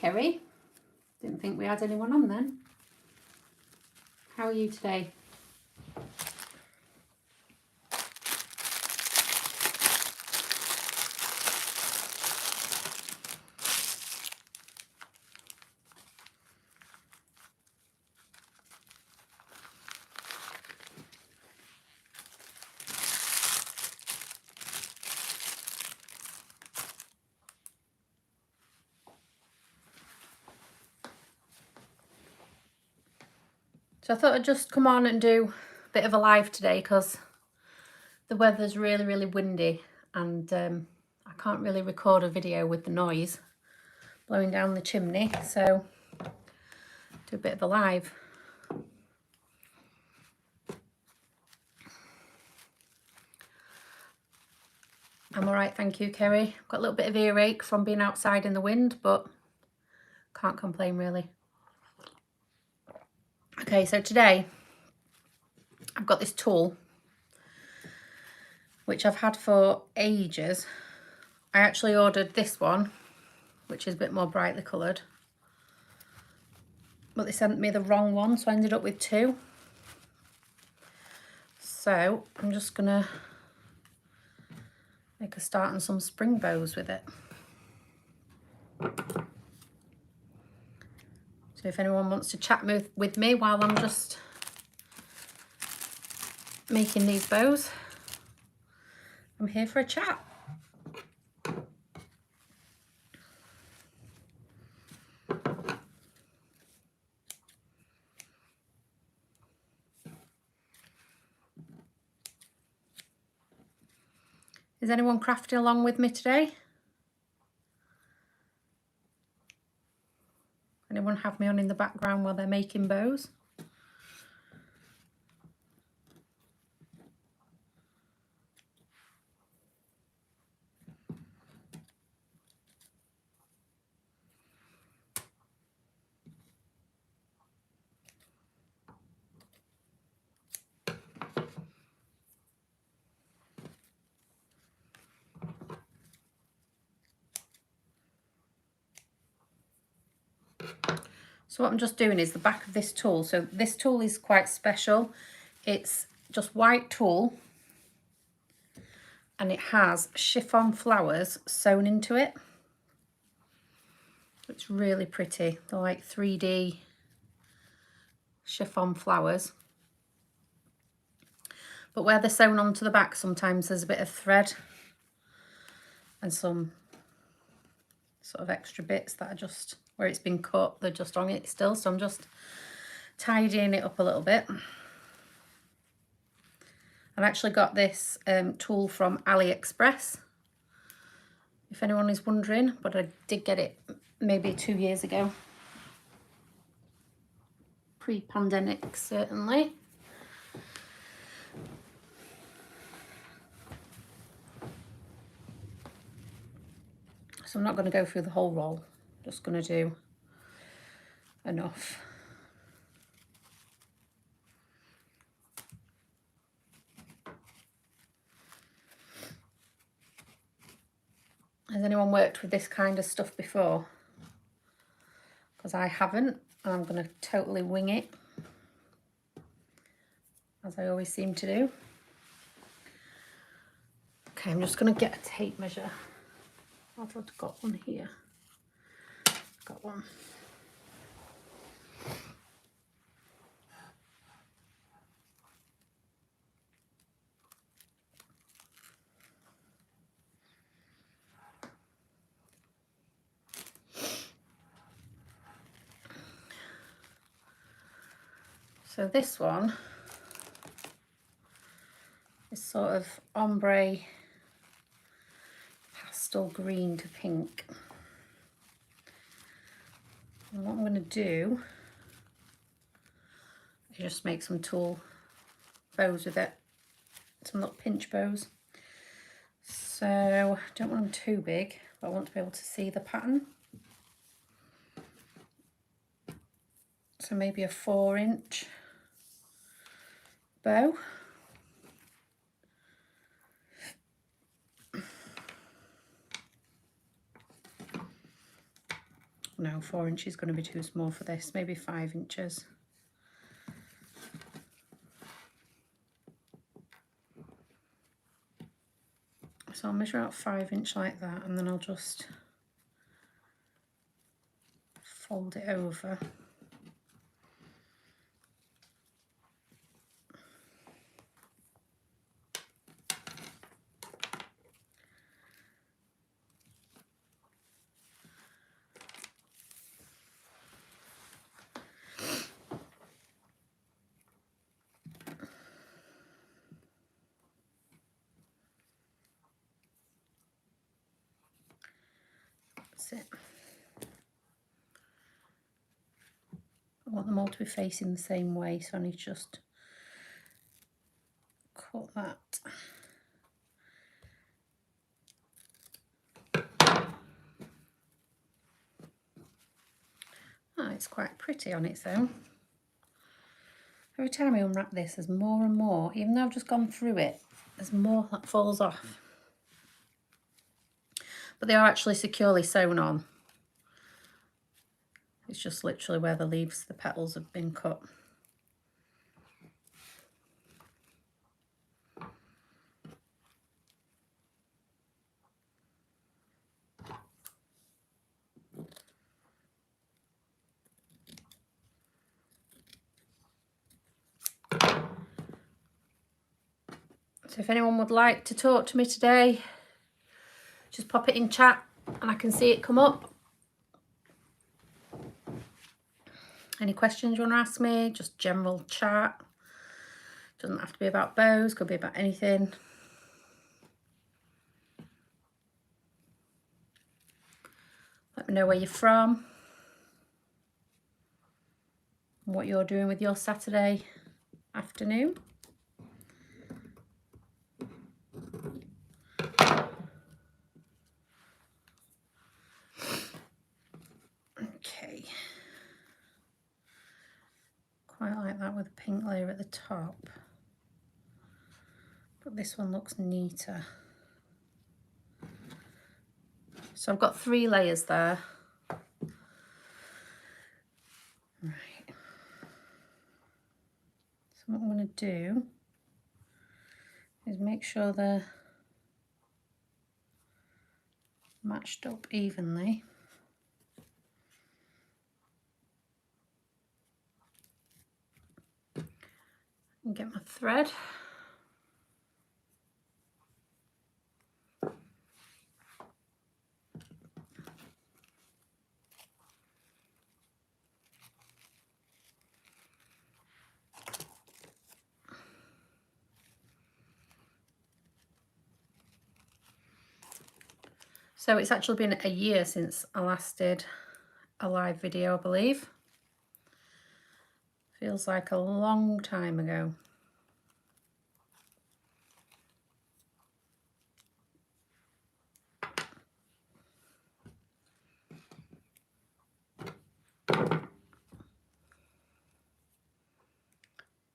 Kerry. Didn't think we had anyone on then. How are you today? So I thought I'd just come on and do a bit of a live today because the weather's really windy and I can't really record a video with the noise blowing down the chimney, so do a bit of a live. I'm alright, thank you, Kerry. Got a little bit of earache from being outside in the wind, but can't complain really. Okay, so today I've got this tulle which I've had for ages. I actually ordered this one, which is a bit more brightly coloured, but they sent me the wrong one, so I ended up with two. So I'm just gonna make a start on some spring bows with it. So if anyone wants to chat with me while I'm just making these bows, I'm here for a chat. Is anyone crafting along with me today? Anyone have me on in the background while they're making bows? So what I'm just doing is the back of this tulle. So this tulle is quite special. It's just white tulle and it has chiffon flowers sewn into it. It's really pretty. They're like 3D chiffon flowers. But where they're sewn onto the back, sometimes there's a bit of thread and some sort of extra bits that are just, where it's been cut, they're just on it still. So I'm just tidying it up a little bit. I've actually got this tulle from AliExpress, if anyone is wondering, but I did get it maybe 2 years ago. Pre-pandemic, certainly. So I'm not going to go through the whole roll, just going to do enough. Has anyone worked with this kind of stuff before? Because I haven't, and I'm going to totally wing it, as I always seem to do. Okay, I'm just going to get a tape measure. I've got one here. Got one. So this one is sort of ombre pastel green to pink. And what I'm going to do is just make some tulle bows with it, some little pinch bows. So I don't want them too big, but I want to be able to see the pattern. So maybe a 4-inch bow. No, 4 inches is going to be too small for this, maybe 5 inches. So I'll measure out 5 inch like that, and then I'll just fold it over. That's it. I want them all to be facing the same way, so I need to just cut that. Oh, it's quite pretty on its own. Every time I unwrap this, there's more and more, even though I've just gone through it, there's more that falls off. But they are actually securely sewn on. It's just literally where the leaves, the petals have been cut. So if anyone would like to talk to me today, just pop it in chat and I can see it come up. Any questions you want to ask me, just general chat. Doesn't have to be about bows, could be about anything. Let me know where you're from, and what you're doing with your Saturday afternoon. Okay. Quite like that with a pink layer at the top. But this one looks neater. So I've got 3 layers there. Right. So what I'm going to do is make sure they're matched up evenly. And get my thread. So it's actually been a year since I last did a live video, I believe. Feels like a long time ago.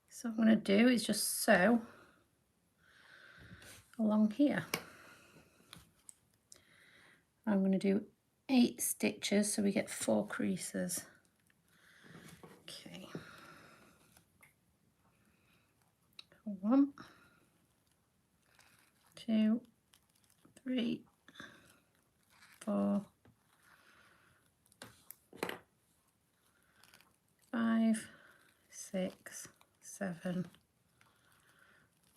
So what I'm going to do is just sew along here. I'm going to do 8 stitches so we get 4 creases. Okay. 1, 2, 3, 4, 5, 6, 7,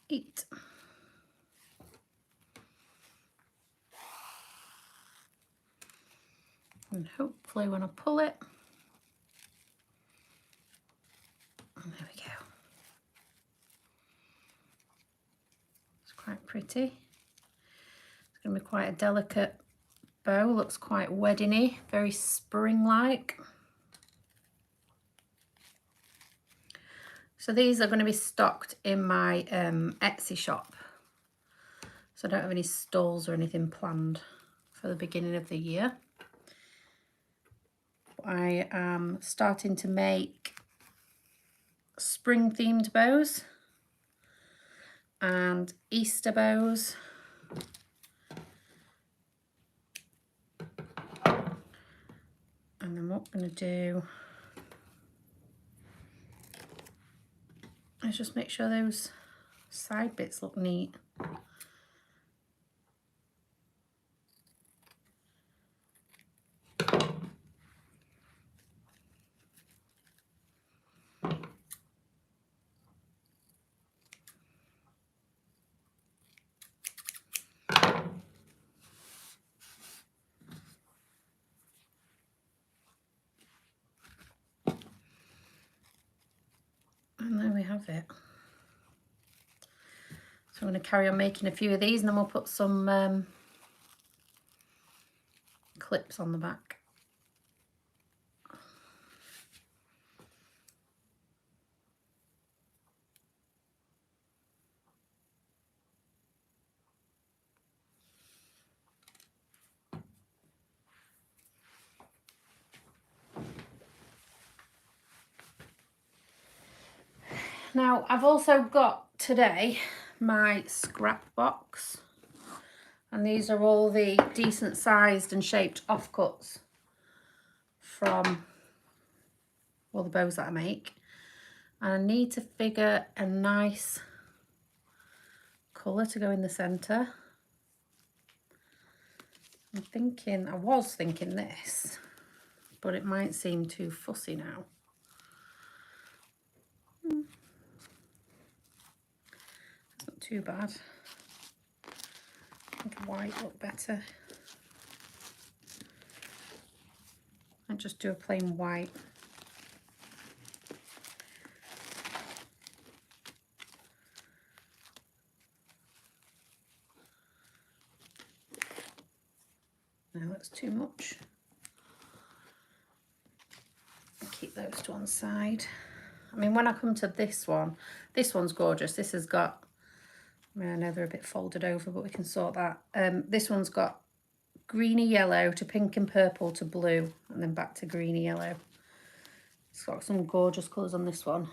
8. And hopefully when I pull it, there we go. It's quite pretty. It's going to be quite a delicate bow, looks quite weddingy, very spring-like. So these are going to be stocked in my Etsy shop. So I don't have any stalls or anything planned for the beginning of the year. I am starting to make spring themed bows and Easter bows. And then what I'm going to do is just make sure those side bits look neat. And there we have it. So I'm going to carry on making a few of these, and then we'll put some clips on the back. Now I've also got today my scrap box, and these are all the decent sized and shaped offcuts from all the bows that I make, and I need to figure a nice colour to go in the centre. I was thinking this, but it might seem too fussy now. It's not too bad. I think white look better. I just do a plain white. No, that's too much. I'll keep those to one side. I mean, when I come to this one's gorgeous. This has got, I mean, I know they're a bit folded over, but we can sort that. This one's got greeny yellow to pink and purple to blue, and then back to greeny yellow. It's got some gorgeous colours on this one.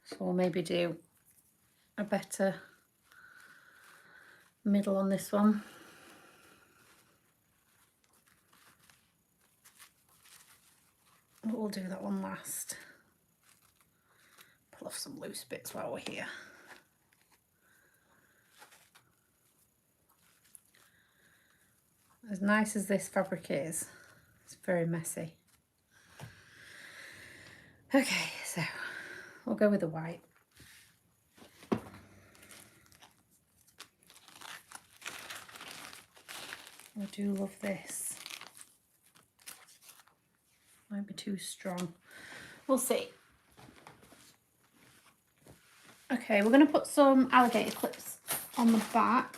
So we'll maybe do a better middle on this one. We'll do that one last. Pull off some loose bits while we're here. As nice as this fabric is, it's very messy. Okay, so we'll go with the white. I do love this. Might be too strong. We'll see. Okay, we're going to put some alligator clips on the back.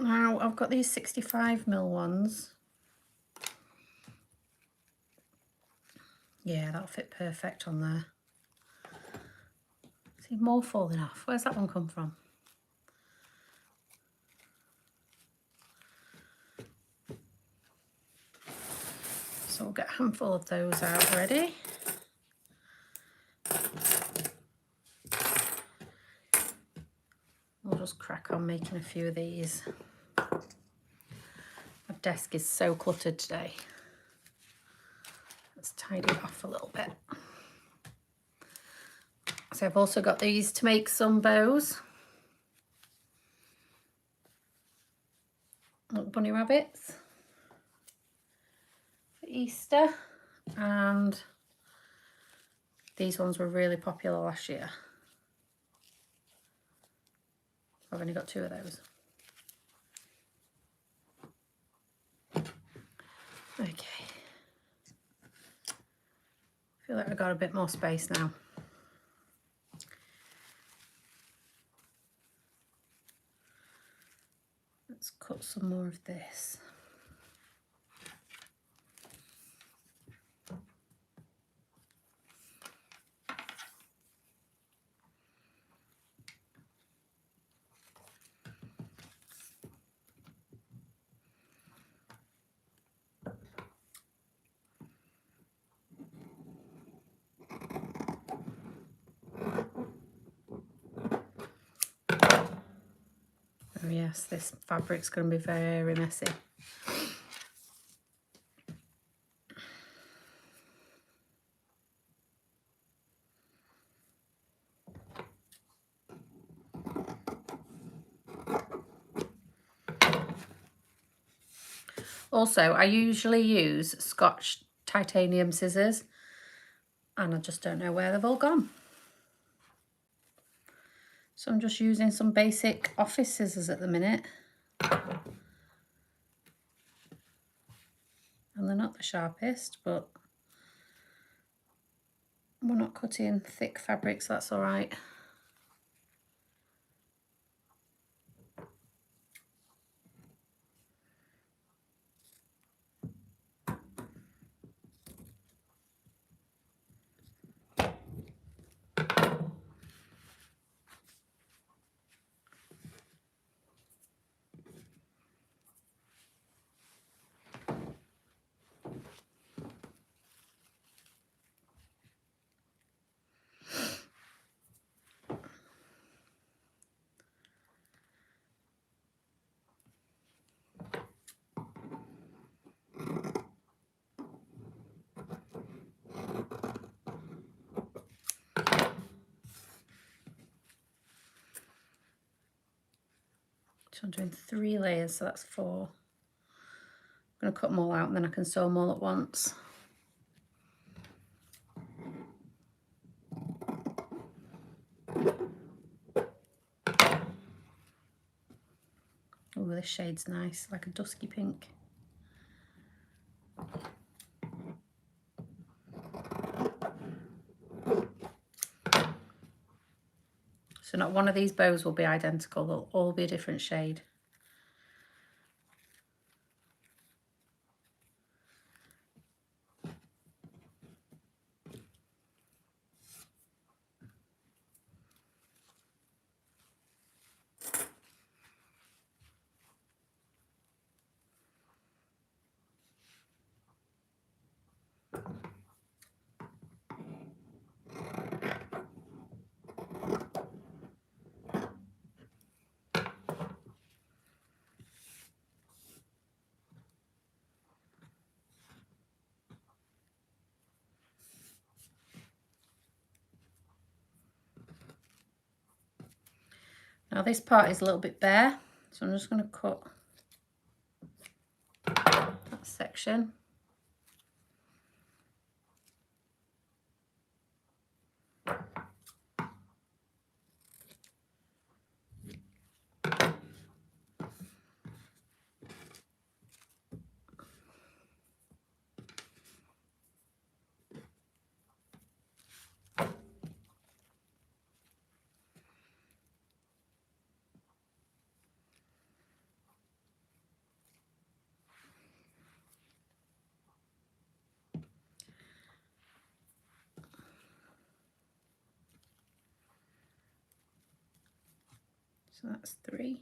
Now, I've got these 65mm ones. Yeah, that'll fit perfect on there. See, more falling off. Where's that one come from? So we'll get a handful of those out ready. We'll just crack on making a few of these. My desk is so cluttered today. Let's tidy it off a little bit. So I've also got these to make some bows. Little bunny rabbits for Easter, and these ones were really popular last year. I've only got 2 of those. Okay. I feel like I've got a bit more space now. Let's cut some more of this. Oh yeah, yes, this fabric's going to be very messy. Also, I usually use Scotch titanium scissors, and I just don't know where they've all gone. So I'm just using some basic office scissors at the minute. And they're not the sharpest, but we're not cutting thick fabrics, so that's all right. So I'm doing 3 layers, so that's 4. I'm going to cut them all out and then I can sew them all at once. Oh, this shade's nice, like a dusky pink. So not one of these bows will be identical, they'll all be a different shade. Now this part is a little bit bare, so I'm just going to cut that section. So that's 3.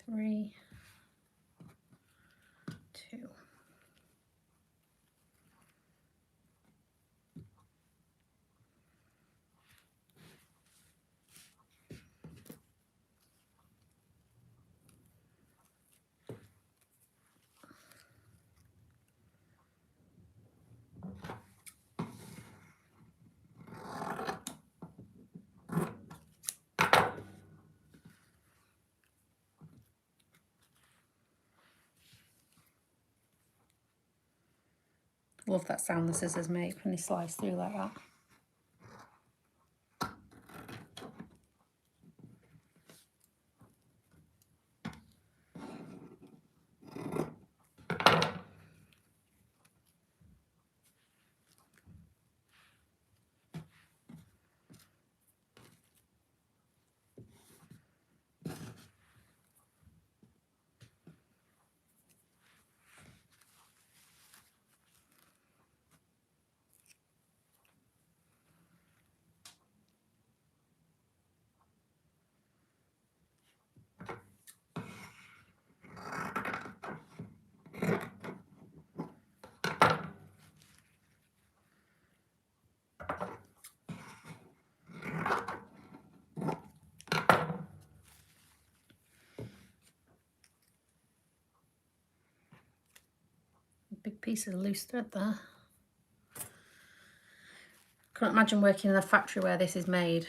3, 2. Love that sound the scissors make when they slice through like that. big piece of loose thread there. Can't imagine working in a factory where this is made.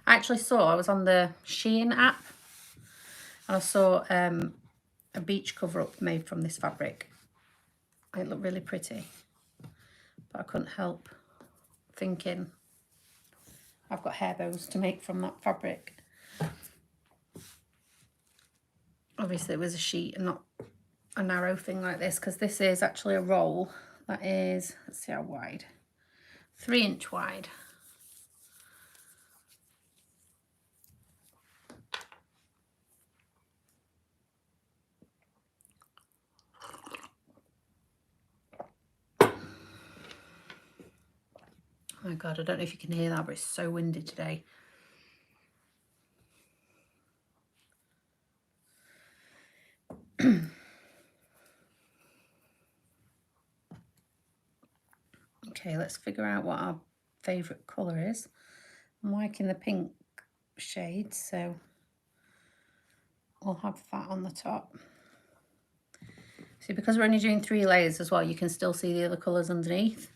I was on the Shein app and I saw a beach cover up made from this fabric. It looked really pretty, but I couldn't help thinking I've got hair bows to make from that fabric. Obviously it was a sheet and not a narrow thing like this, because this is actually a roll that is, let's see how wide, 3-inch wide. Oh my God, I don't know if you can hear that, but it's so windy today. Okay, let's figure out what our favourite colour is. I'm liking the pink shade, so we'll have that on the top. See, because we're only doing 3 layers as well, you can still see the other colours underneath.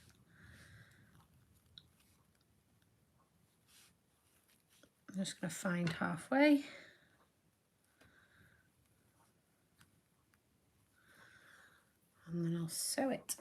I'm just going to find halfway. And then I'll sew it.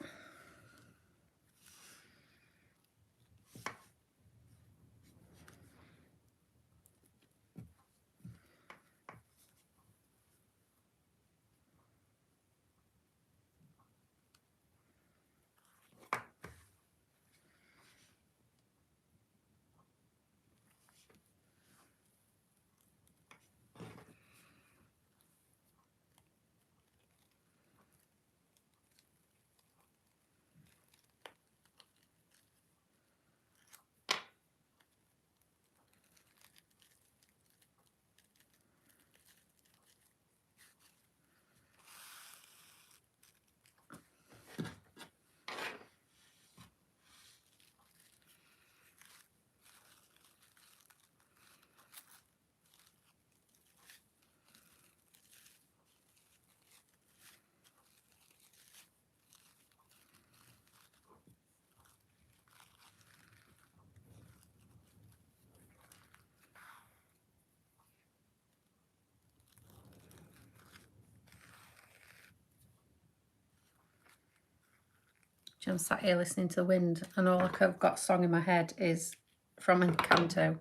I'm sat here listening to the wind and all I've got song in my head is from Encanto.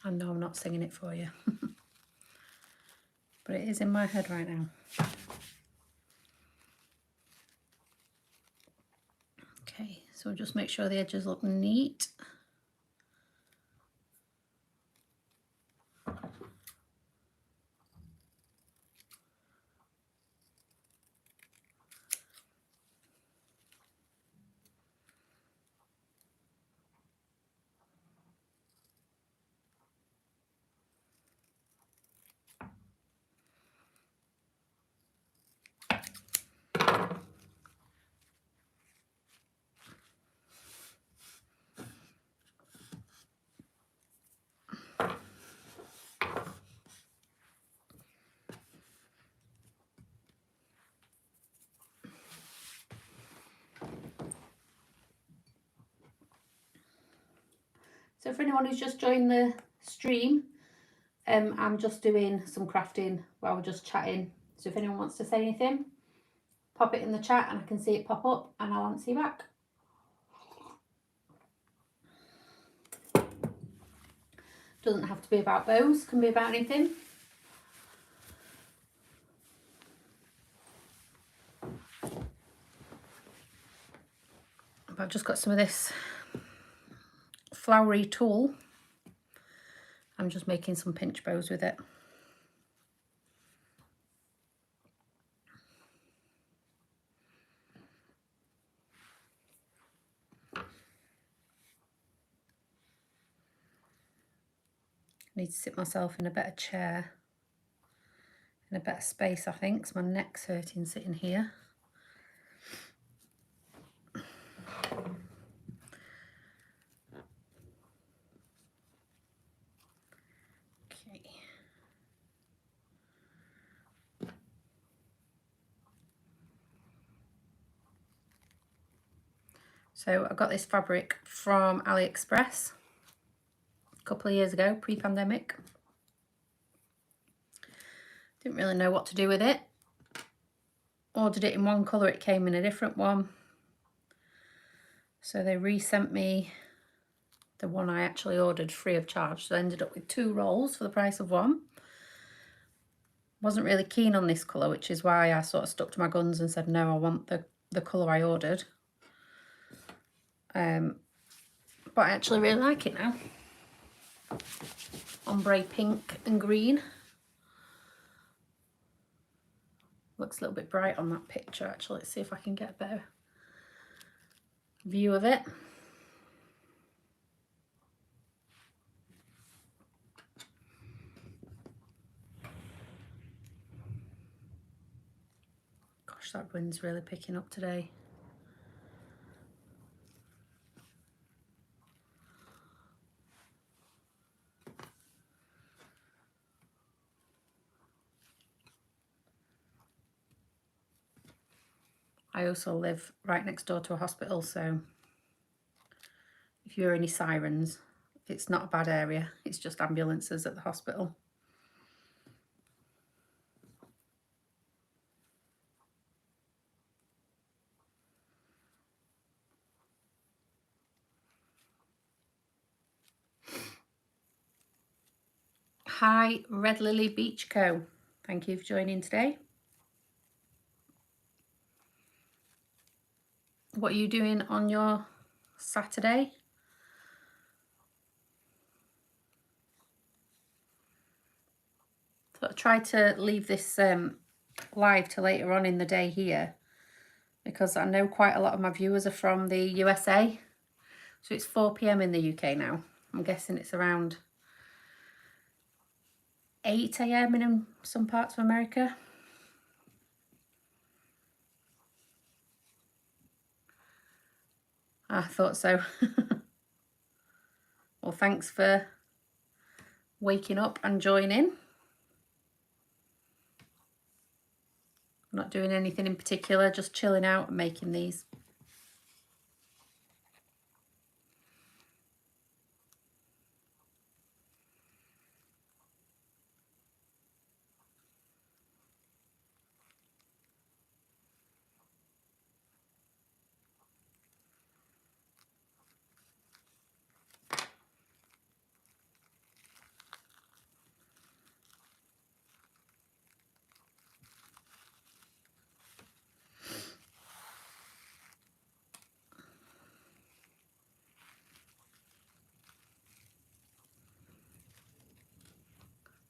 I know I'm not singing it for you, but it is in my head right now. Okay, so just make sure the edges look neat. So for anyone who's just joined the stream, I'm just doing some crafting while we're just chatting. So if anyone wants to say anything, pop it in the chat and I can see it pop up and I'll answer you back. Doesn't have to be about bows, can be about anything. I've just got some of this flowery tulle. I'm just making some pinch bows with it. I need to sit myself in a better chair, in a better space I think, because my neck's hurting sitting here. So I got this fabric from AliExpress a couple of years ago, pre-pandemic. Didn't really know what to do with it. Ordered it in one colour, it came in a different one. So they resent me the one I actually ordered free of charge. So I ended up with 2 rolls for the price of one. Wasn't really keen on this colour, which is why I sort of stuck to my guns and said, no, I want the colour I ordered. But I actually really like it now. Ombre pink and green. Looks a little bit bright on that picture actually. Let's see if I can get a better view of it. Gosh, that wind's really picking up today. I also live right next door to a hospital, so if you hear any sirens, it's not a bad area. It's just ambulances at the hospital. Hi, Red Lily Beach Co. Thank you for joining today. What are you doing on your Saturday? So I tried to leave this live to later on in the day here because I know quite a lot of my viewers are from the USA. So it's 4 PM in the UK now. I'm guessing it's around 8 AM in some parts of America. I thought so. Well, thanks for waking up and joining. I'm not doing anything in particular, just chilling out and making these.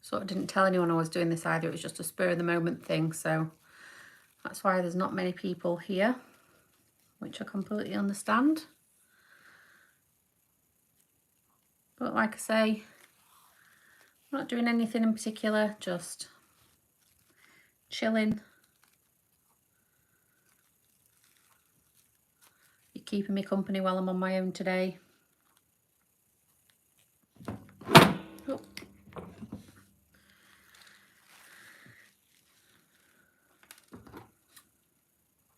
Sort of didn't tell anyone I was doing this either. It was just a spur of the moment thing. So that's why there's not many people here, which I completely understand. But like I say, I'm not doing anything in particular, just chilling. You're keeping me company while I'm on my own today. Oh.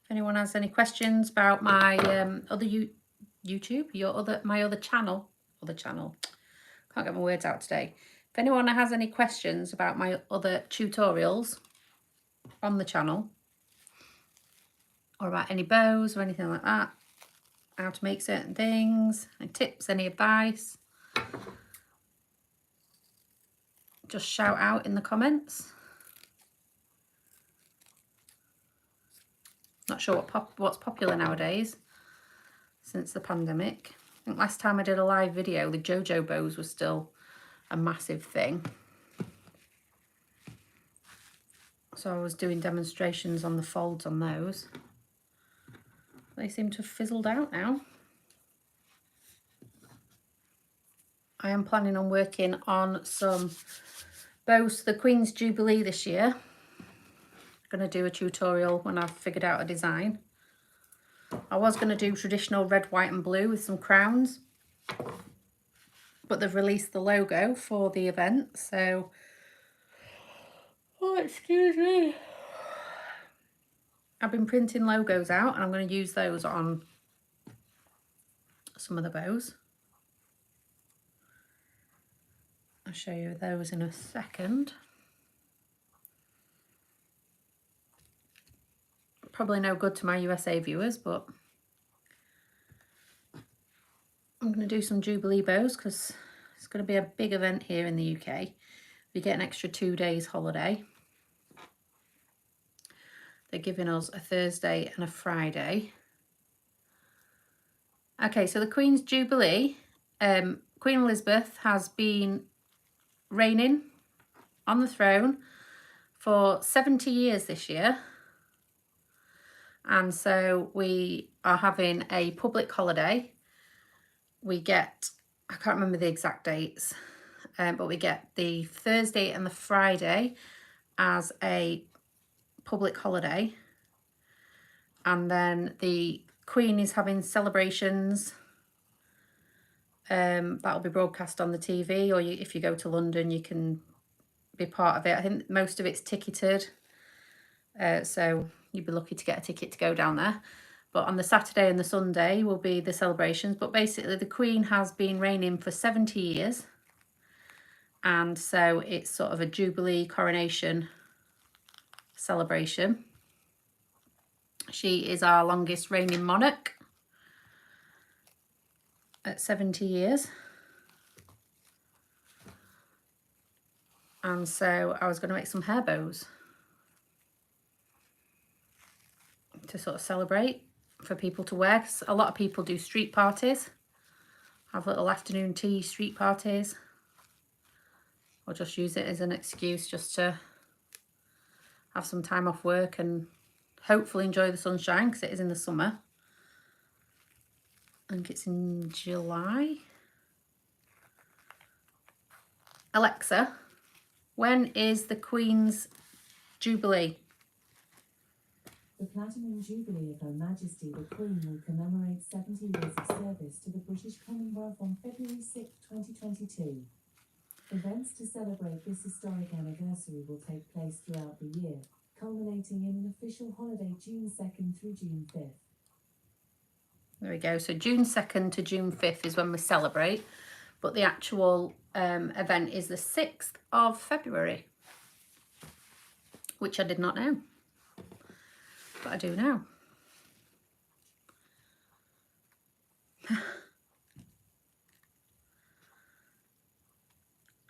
If anyone has any questions about my other YouTube, my other channel, can't get my words out today. If anyone has any questions about my other tutorials on the channel, or about any bows or anything like that, how to make certain things, any tips, any advice, just shout out in the comments. Not sure what's popular nowadays since the pandemic. I think last time I did a live video, the JoJo bows was still a massive thing. So I was doing demonstrations on the folds on those. They seem to have fizzled out now. I am planning on working on some bows for the Queen's Jubilee this year. I'm going to do a tutorial when I've figured out a design. I was going to do traditional red, white and blue with some crowns, but they've released the logo for the event, so... Oh, excuse me. I've been printing logos out and I'm going to use those on some of the bows. I'll show you those in a second. Probably no good to my USA viewers, but I'm going to do some Jubilee bows because it's going to be a big event here in the UK. We get an extra 2 days holiday. They're giving us a Thursday and a Friday. Okay, so the Queen's Jubilee, Queen Elizabeth has been reigning on the throne for 70 years this year. And so we are having a public holiday. We get, I can't remember the exact dates, but we get the Thursday and the Friday as a public holiday. And then the Queen is having celebrations. That'll be broadcast on the TV, or if you go to London, you can be part of it. I think most of it's ticketed. So you'd be lucky to get a ticket to go down there. But on the Saturday and the Sunday will be the celebrations. But basically the Queen has been reigning for 70 years. And so it's sort of a Jubilee coronation celebration. She is our longest reigning monarch at 70 years. And so I was going to make some hair bows to sort of celebrate for people to wear. 'Cause a lot of people do street parties, have little afternoon tea street parties, or just use it as an excuse just to have some time off work and hopefully enjoy the sunshine, because it is in the summer. I think it's in July. Alexa, when is the Queen's Jubilee? The Platinum Jubilee of Her Majesty the Queen will commemorate 70 years of service to the British Commonwealth on February 6, 2022. Events to celebrate this historic anniversary will take place throughout the year, culminating in an official holiday June 2nd through June 5th. There we go. So June 2nd to June 5th is when we celebrate, but the actual event is the 6th of February, which I did not know, but I do now.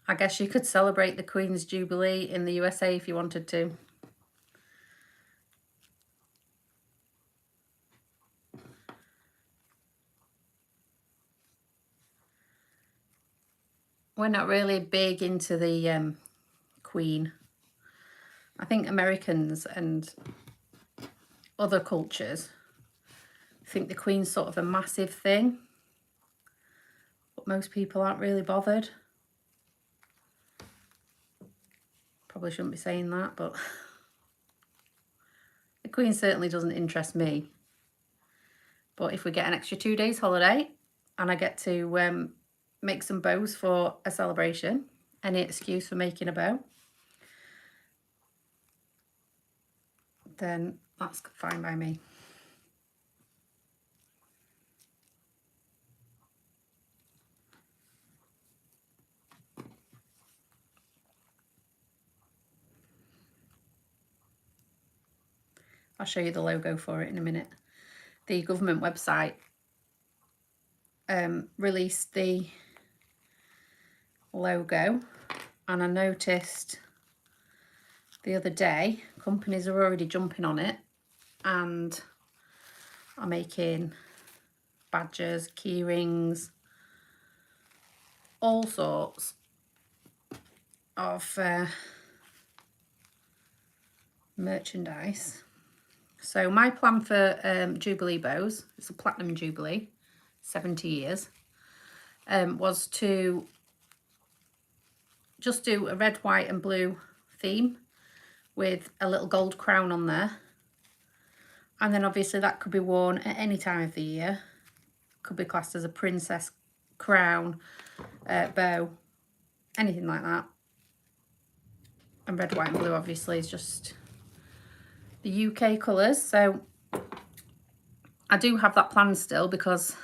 I guess you could celebrate the Queen's Jubilee in the USA if you wanted to. We're not really big into the Queen. I think Americans and other cultures think the Queen's sort of a massive thing, but most people aren't really bothered. Probably shouldn't be saying that, but the Queen certainly doesn't interest me. But if we get an extra 2 days holiday and I get to make some bows for a celebration, any excuse for making a bow, then that's fine by me. I'll show you the logo for it in a minute. The government website released the logo, and I noticed the other day companies are already jumping on it and are making badges, key rings, all sorts of merchandise. So my plan for Jubilee bows, it's a Platinum Jubilee, 70 years, was to just do a red, white and blue theme with a little gold crown on there. And then obviously that could be worn at any time of the year. Could be classed as a princess crown, bow, anything like that. And red, white and blue obviously is just the UK colours. So I do have that plan still, because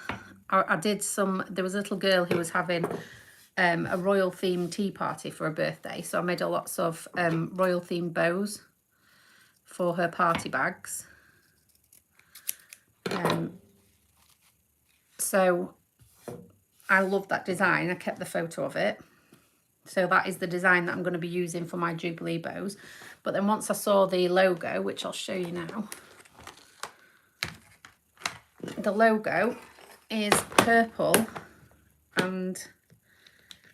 I did some, there was a little girl who was having a royal themed tea party for her birthday. So I made lots of royal themed bows for her party bags. So I love that design. I kept the photo of it. So that is the design that I'm going to be using for my Jubilee bows. But then once I saw the logo, which I'll show you now, the logo is purple and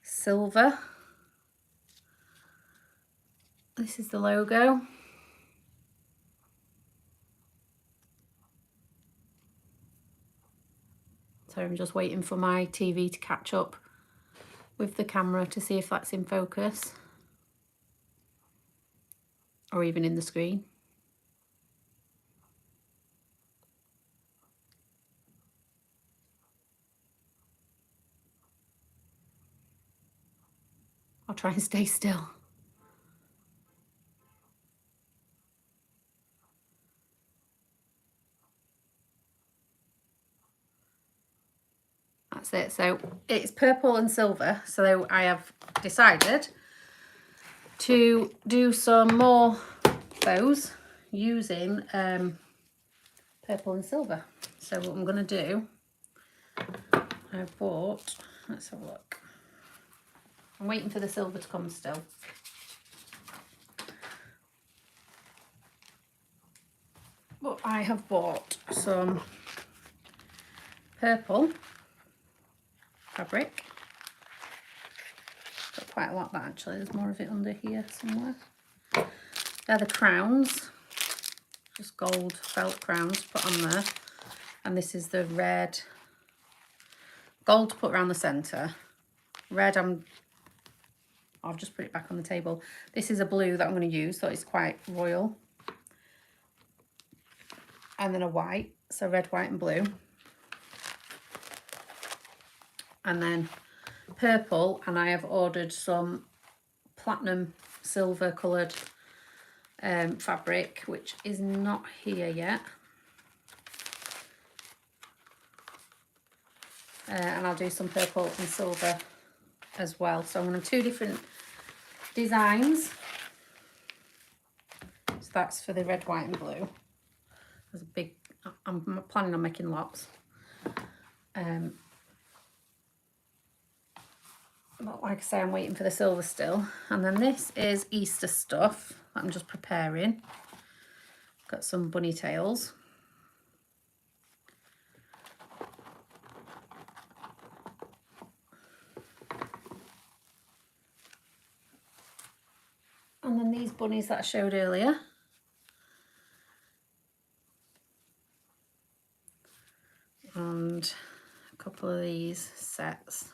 silver. This is the logo. So I'm just waiting for my TV to catch up with the camera to see if that's in focus or even in the screen. I'll try and stay still. That's it. So it's purple and silver. So I have decided to do some more bows using purple and silver. So what I'm going to do, I bought, let's have a look. I'm waiting for the silver to come still. But I have bought some purple fabric. Got quite a lot of that actually. There's more of it under here somewhere. They're the crowns, just gold felt crowns put on there. And this is the red, gold to put around the centre. Red, I've just put it back on the table. This is a blue that I'm going to use, so it's quite royal. And then a white, so red, white and blue. And then purple, and I have ordered some platinum silver coloured fabric, which is not here yet. And I'll do some purple and silver as well. So I'm going to have 2 different designs. So that's for the red, white and blue. There's a big, I'm planning on making lots. But like I say, I'm waiting for the silver still. And then this is Easter stuff that I'm just preparing. Got some bunny tails. And then these bunnies that I showed earlier. And a couple of these sets.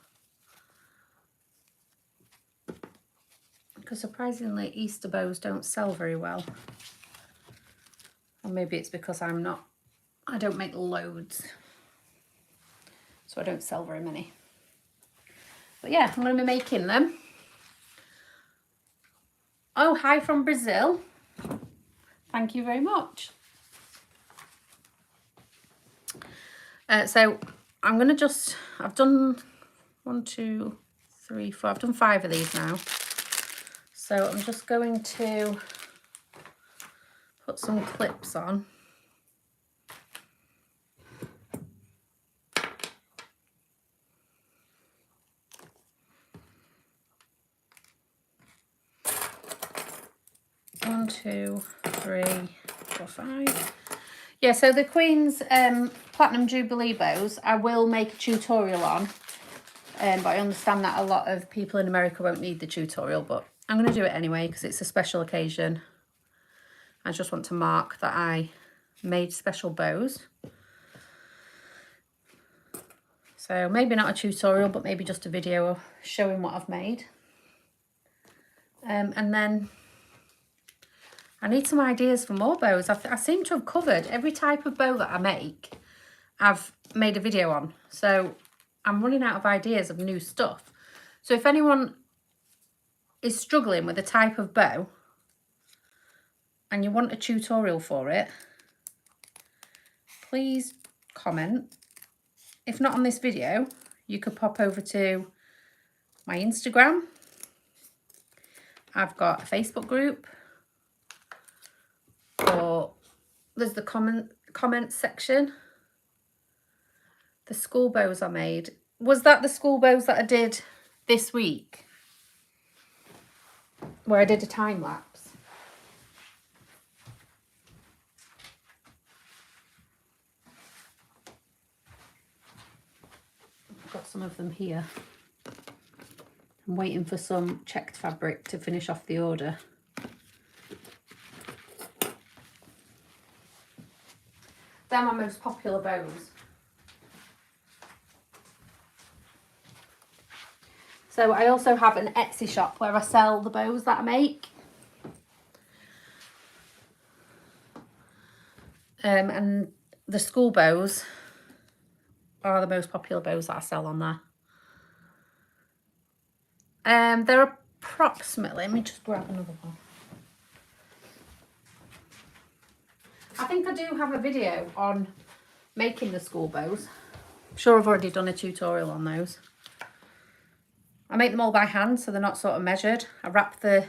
Because surprisingly, Easter bows don't sell very well. Or maybe it's because I don't make loads. So I don't sell very many. But yeah, I'm going to be making them. Oh, hi from Brazil. Thank you very much. So I'm going to I've done 1, 2, 3, 4, I've done 5 of these now. So I'm just going to put some clips on. One, 2, 3, 4, 5. Yeah, so the Queen's Platinum Jubilee bows, I will make a tutorial on. But I understand that a lot of people in America won't need the tutorial, but I'm going to do it anyway because it's a special occasion. I just want to mark that I made special bows. So maybe not a tutorial, but maybe just a video showing what I've made. And then I need some ideas for more bows. I seem to have covered every type of bow that I make. I've made a video on. So I'm running out of ideas of new stuff. So if anyone is struggling with a type of bow and you want a tutorial for it, please comment if not on this video, you could pop over to my Instagram. I've got a Facebook group, or there's the comment section. The school bows I made. Was that the school bows that I did this week? Where I did a time lapse? I've got some of them here. I'm waiting for some checked fabric to finish off the order. They're my most popular bows. So I also have an Etsy shop where I sell the bows that I make. And the school bows are the most popular bows that I sell on there. They're approximately, let me just grab another one. I think I do have a video on making the school bows. I'm sure I've already done a tutorial on those. I make them all by hand, so they're not sort of measured. I wrap the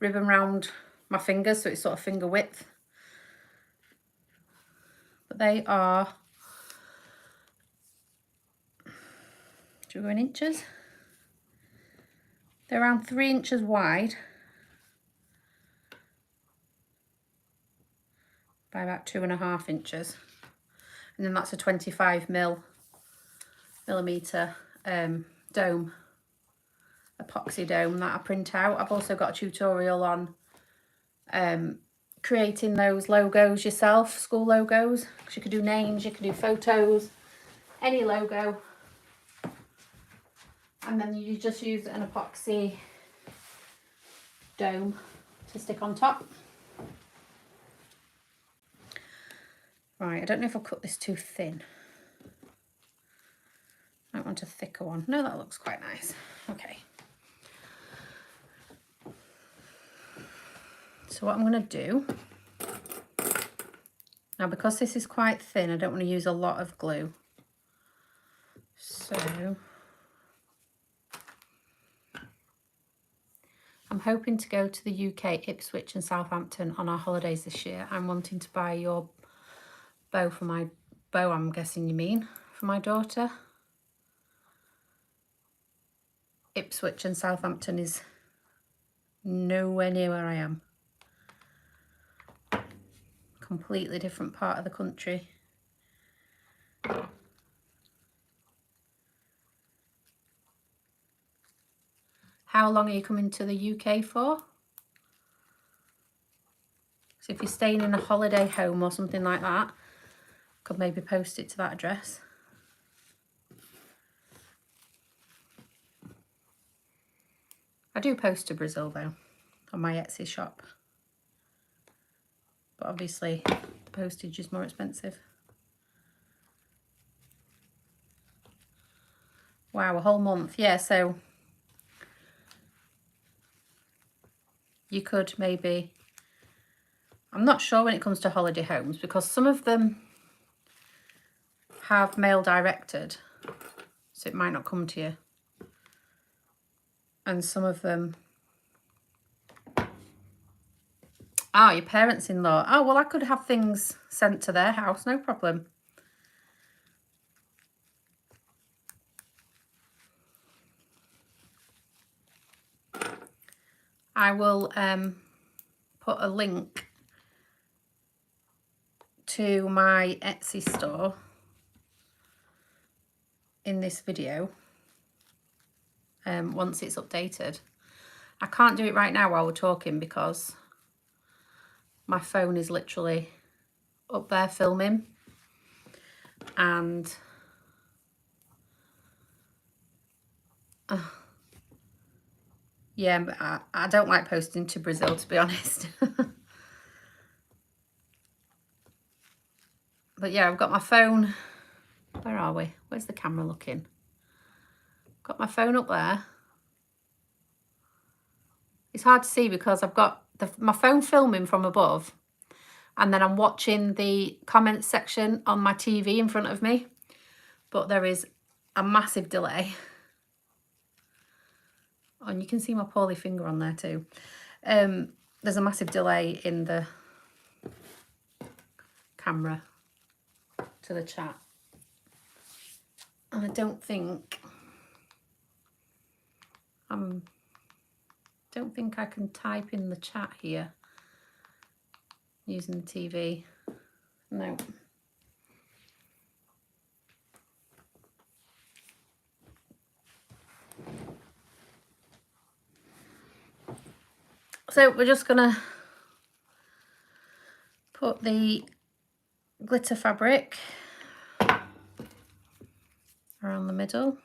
ribbon round my fingers so it's sort of finger width. But they are, do we go in inches? They're around 3 inches wide by about 2.5 inches. And then that's a 25 millimeter dome, epoxy dome that I print out. I've also got a tutorial on creating those logos yourself, school logos. Because you could do names, you could do photos, any logo. And then you just use an epoxy dome to stick on top. Right, I don't know if I'll cut this too thin. I want a thicker one. No, that looks quite nice. Okay. So what I'm going to do, now because this is quite thin, I don't want to use a lot of glue. So I'm hoping to go to the UK, Ipswich and Southampton on our holidays this year. I'm wanting to buy your bow for my bow, I'm guessing you mean, for my daughter. Ipswich and Southampton is nowhere near where I am. Completely different part of the country. How long are you coming to the UK for? So if you're staying in a holiday home or something like that, could maybe post it to that address. I do post to Brazil though, on my Etsy shop. But obviously postage is more expensive. Wow, a whole month. Yeah, so you could maybe, I'm not sure when it comes to holiday homes, because some of them have mail directed, so it might not come to you. And some of them, oh, your parents-in-law. Oh, well, I could have things sent to their house, no problem. I will put a link to my Etsy store in this video once it's updated. I can't do it right now while we're talking because my phone is literally up there filming, and yeah, but I don't like posting to Brazil, to be honest. But yeah, I've got my phone. Where are we? Where's the camera looking? Got my phone up there. It's hard to see because I've got my phone filming from above, and then I'm watching the comments section on my TV in front of me. but there is a massive delay. Oh, and you can see my poorly finger on there too. There's a massive delay in the camera to the chat. And I don't think I can type in the chat here using the TV. No. So we're just gonna put the glitter fabric around the middle.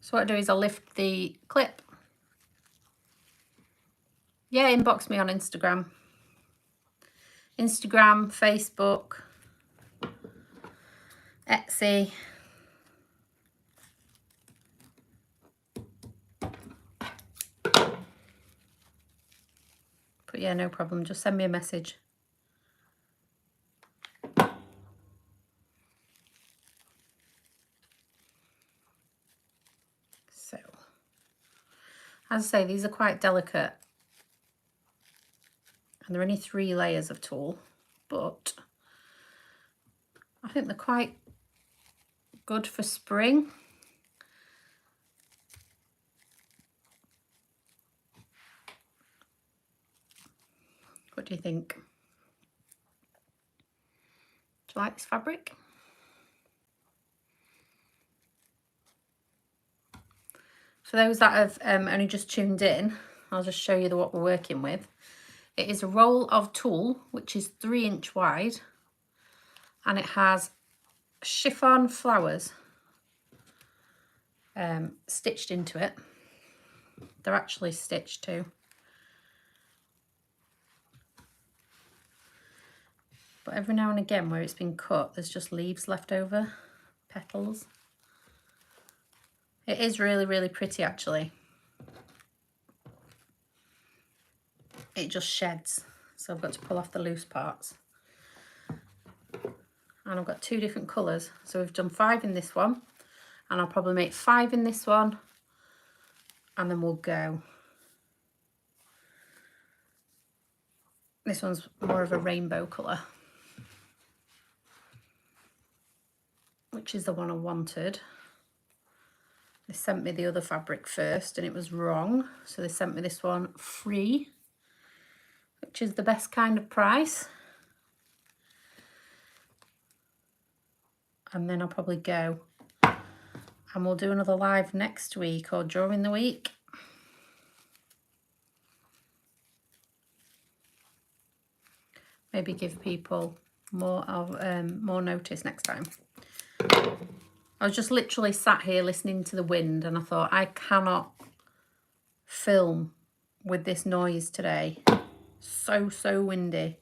So what I do is I lift the clip. Yeah, inbox me on Instagram. Instagram, Facebook, Etsy. But yeah, no problem. Just send me a message. So, as I say, these are quite delicate. And there are only 3 layers of tulle, but I think they're quite good for spring. What do you think? Do you like this fabric? For those that have only just tuned in, I'll just show you what we're working with. It is a roll of tulle, which is 3-inch wide, and it has chiffon flowers stitched into it. They're actually stitched too. But every now and again where it's been cut, there's just leaves left over, petals. It is really, really pretty actually. It just sheds, so I've got to pull off the loose parts. And I've got 2 different colours, so we've done 5 in this one, and I'll probably make 5 in this one, and then we'll go. This one's more of a rainbow colour, which is the one I wanted. They sent me the other fabric first and it was wrong, so they sent me this one free, which is the best kind of price. And then I'll probably go, and we'll do another live next week or during the week. Maybe give people more notice next time. I was just literally sat here listening to the wind and I thought, I cannot film with this noise today. So windy.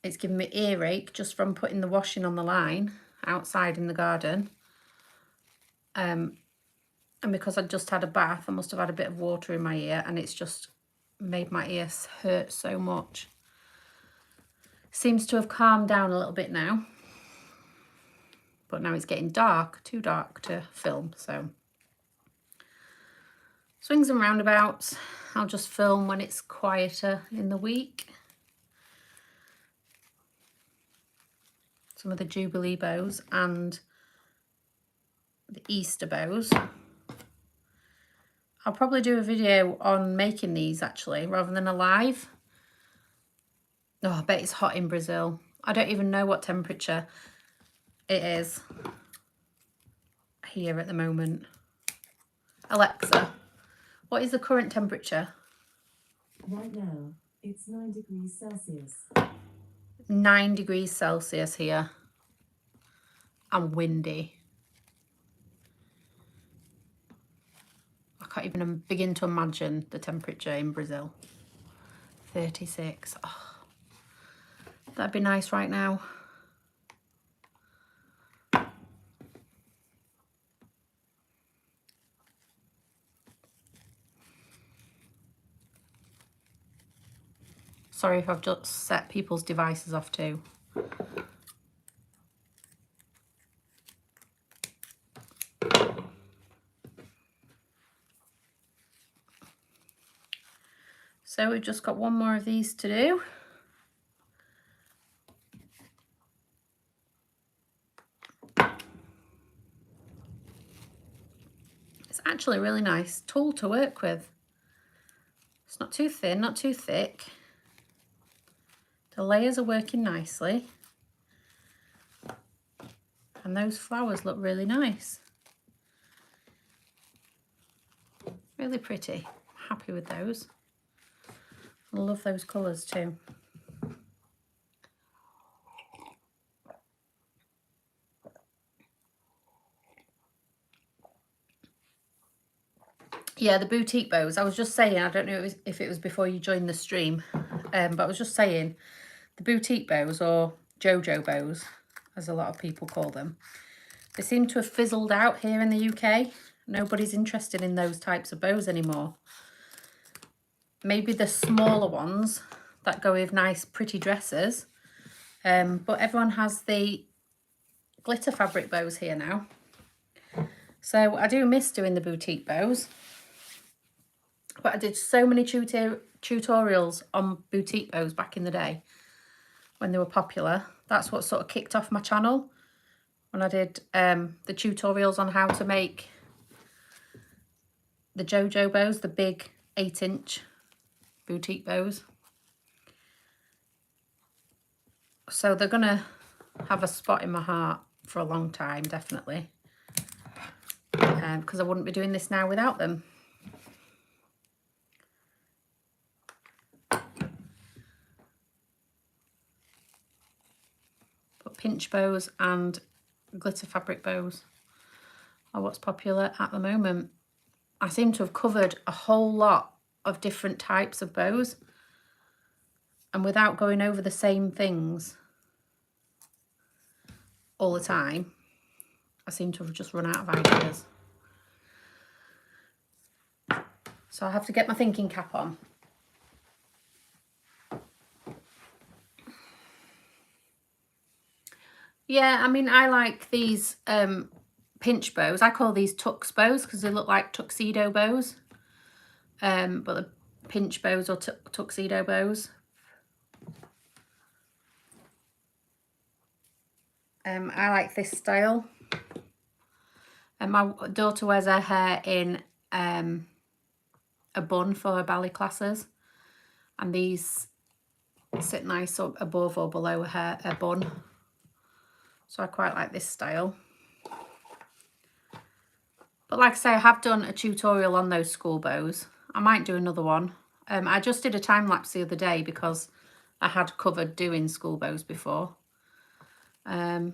It's giving me earache just from putting the washing on the line outside in the garden. And because I'd just had a bath, I must have had a bit of water in my ear, and it's just made my ears hurt so much. Seems to have calmed down a little bit now. But now it's getting dark, too dark to film, so. Swings and roundabouts. I'll just film when it's quieter in the week. Some of the Jubilee bows and the Easter bows. I'll probably do a video on making these actually, rather than a live. Oh, I bet it's hot in Brazil. I don't even know what temperature it is here at the moment. Alexa, what is the current temperature? Right now, it's 9 degrees Celsius. 9 degrees Celsius here. And windy. I can't even begin to imagine the temperature in Brazil. 36. Oh, that'd be nice right now. Sorry if I've just set people's devices off too. So we've just got one more of these to do. It's actually a really nice tulle to work with. It's not too thin, not too thick. The layers are working nicely. And those flowers look really nice. Really pretty. Happy with those. I love those colours too. Yeah, the boutique bows. I was just saying, I don't know if it was before you joined the stream, but I was just saying the boutique bows, or JoJo bows, as a lot of people call them, they seem to have fizzled out here in the UK. Nobody's interested in those types of bows anymore. Maybe the smaller ones that go with nice pretty dresses, but everyone has the glitter fabric bows here now. So I do miss doing the boutique bows, but I did so many tutorials on boutique bows back in the day when they were popular. That's what sort of kicked off my channel, when I did the tutorials on how to make the JoJo bows, the big 8-inch boutique bows. So they're gonna have a spot in my heart for a long time, definitely, because I wouldn't be doing this now without them. But pinch bows and glitter fabric bows are what's popular at the moment. I seem to have covered a whole lot of different types of bows, and without going over the same things all the time, I seem to have just run out of ideas. So I have to get my thinking cap on. Yeah, I mean, I like these pinch bows. I call these tux bows because they look like tuxedo bows. But the pinch bows or tuxedo bows. I like this style. And my daughter wears her hair in a bun for her ballet classes. And these sit nice up above or below her bun. So I quite like this style. But like I say, I have done a tutorial on those school bows. I might do another one. I just did a time lapse the other day because I had covered doing school bows before. But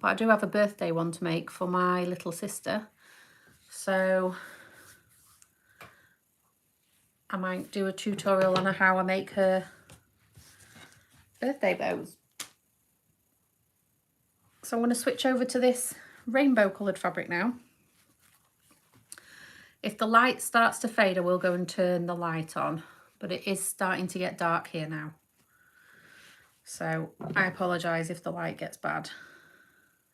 I do have a birthday one to make for my little sister. So I might do a tutorial on how I make her birthday bows. So I'm going to switch over to this rainbow coloured fabric now. If the light starts to fade, I will go and turn the light on, but it is starting to get dark here now. So I apologise if the light gets bad.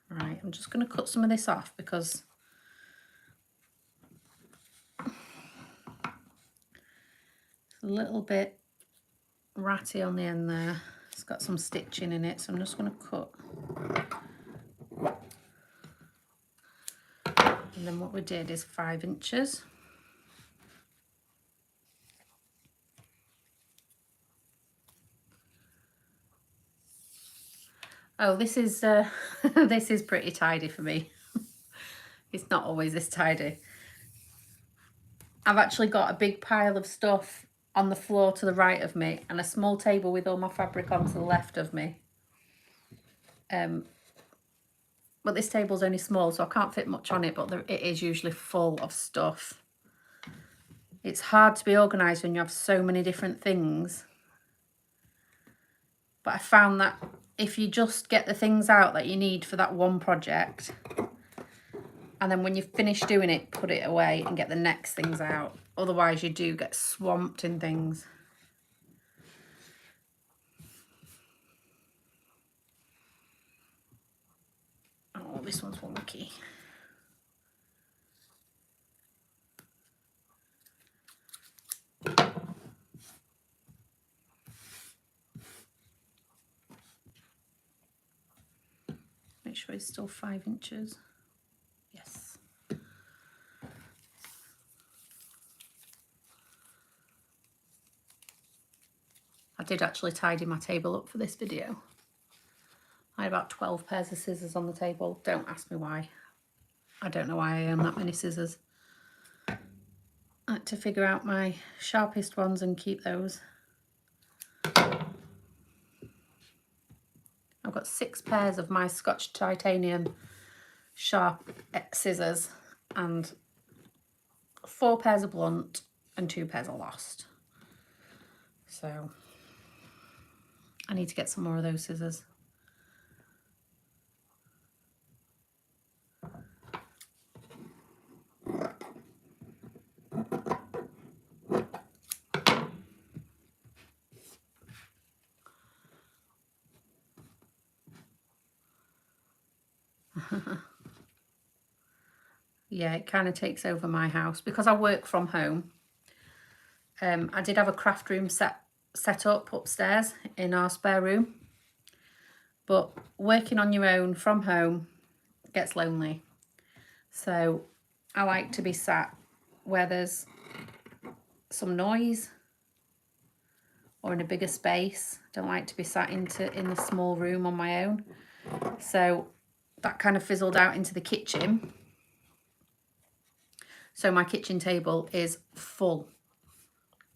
Right, I'm just going to cut some of this off because it's a little bit ratty on the end there. It's got some stitching in it, so I'm just going to cut. And then what we did is 5 inches. Oh, this is this is pretty tidy for me. It's not always this tidy. I've actually got a big pile of stuff on the floor to the right of me and a small table with all my fabric on to the left of me. But this table's only small, so I can't fit much on it, but it is usually full of stuff. It's hard to be organised when you have so many different things. But I found that if you just get the things out that you need for that one project, and then when you've finished doing it, put it away and get the next things out. Otherwise, you do get swamped in things. Oh, this one's wonky. Make sure it's still 5 inches. Yes. I did actually tidy my table up for this video. I had about 12 pairs of scissors on the table. Don't ask me why. I don't know why I own that many scissors. I had to figure out my sharpest ones and keep those. I've got 6 pairs of my Scotch titanium sharp scissors and 4 pairs of blunt and 2 pairs of lost. So I need to get some more of those scissors. Yeah, it kind of takes over my house because I work from home. I did have a craft room set up upstairs in our spare room, but working on your own from home gets lonely. So I like to be sat where there's some noise or in a bigger space. I don't like to be sat in the small room on my own. So that kind of fizzled out into the kitchen. So my kitchen table is full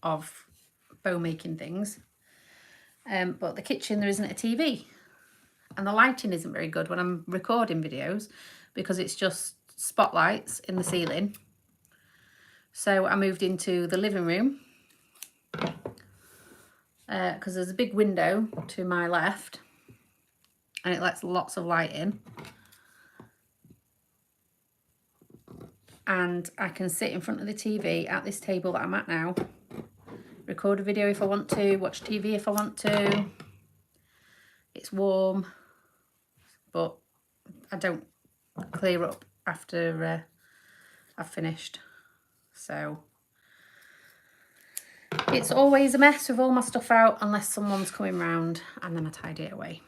of bow making things. But the kitchen, there isn't a TV. And the lighting isn't very good when I'm recording videos because it's just spotlights in the ceiling. So I moved into the living room because there's a big window to my left and it lets lots of light in. And I can sit in front of the TV at this table that I'm at now, record a video if I want to, watch TV if I want to. It's warm, but I don't clear up after I've finished. So it's always a mess with all my stuff out unless someone's coming round, and then I tidy it away.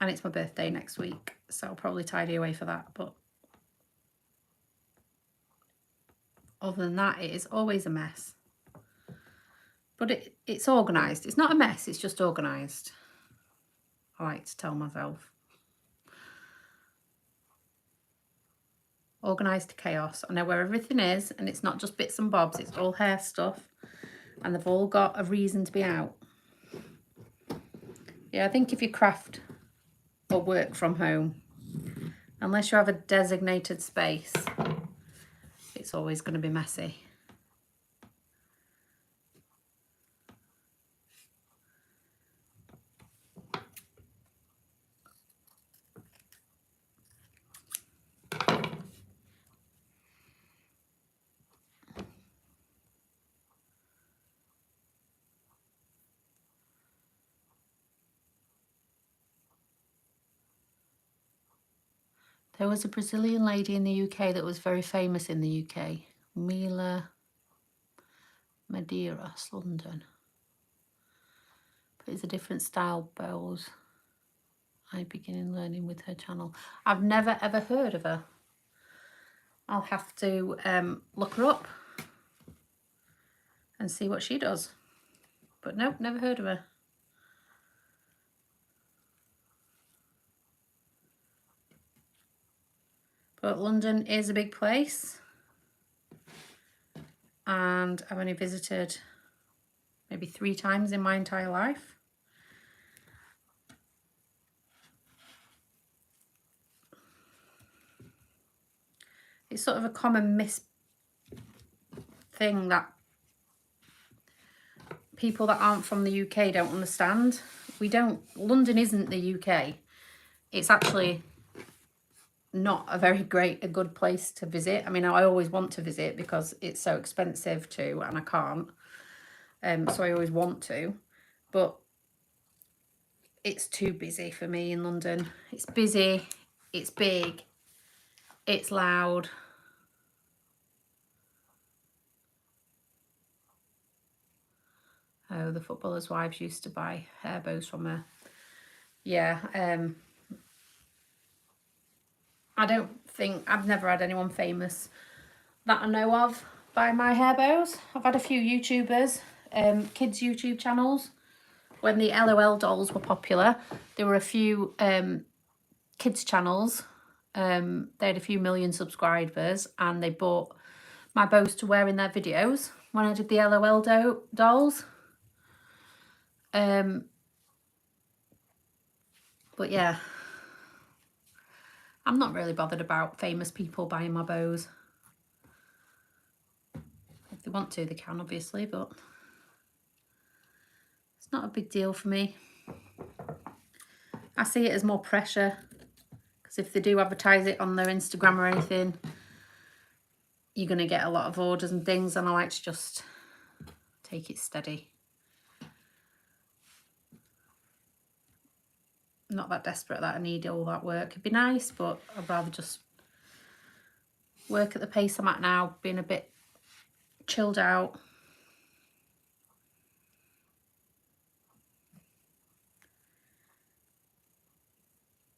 And it's my birthday next week, so I'll probably tidy away for that. But other than that, it is always a mess. But it's organised. It's not a mess, it's just organised. I like to tell myself. Organised to chaos. I know where everything is, and it's not just bits and bobs, it's all hair stuff. And they've all got a reason to be out. Yeah, I think if you craft or work from home, unless you have a designated space, it's always going to be messy. There was a Brazilian lady in the UK that was very famous in the UK. Mila Madeiras, London. But it's a different style bows. I begin learning with her channel. I've never ever heard of her. I'll have to look her up and see what she does. But nope, never heard of her. But London is a big place, and I've only visited maybe 3 times in my entire life. It's sort of a common thing that people that aren't from the UK don't understand. London isn't the UK. It's actually not a very good place to visit. I mean, I always want to visit because it's so expensive too, and I can't. So I always want to, but it's too busy for me in London. It's busy, it's big, it's loud. Oh, the footballers' wives used to buy hair bows from her. yeah, I don't think, I've never had anyone famous that I know of buy my hair bows. I've had a few YouTubers, kids YouTube channels. When the LOL dolls were popular, there were a few kids channels. They had a few million subscribers and they bought my bows to wear in their videos when I did the LOL dolls. But yeah, I'm not really bothered about famous people buying my bows. If they want to, they can, obviously, but it's not a big deal for me. I see it as more pressure, because if they do advertise it on their Instagram or anything, you're going to get a lot of orders and things, and I like to just take it steady. Not that desperate that I need all that work. It'd be nice, but I'd rather just work at the pace I'm at now, being a bit chilled out.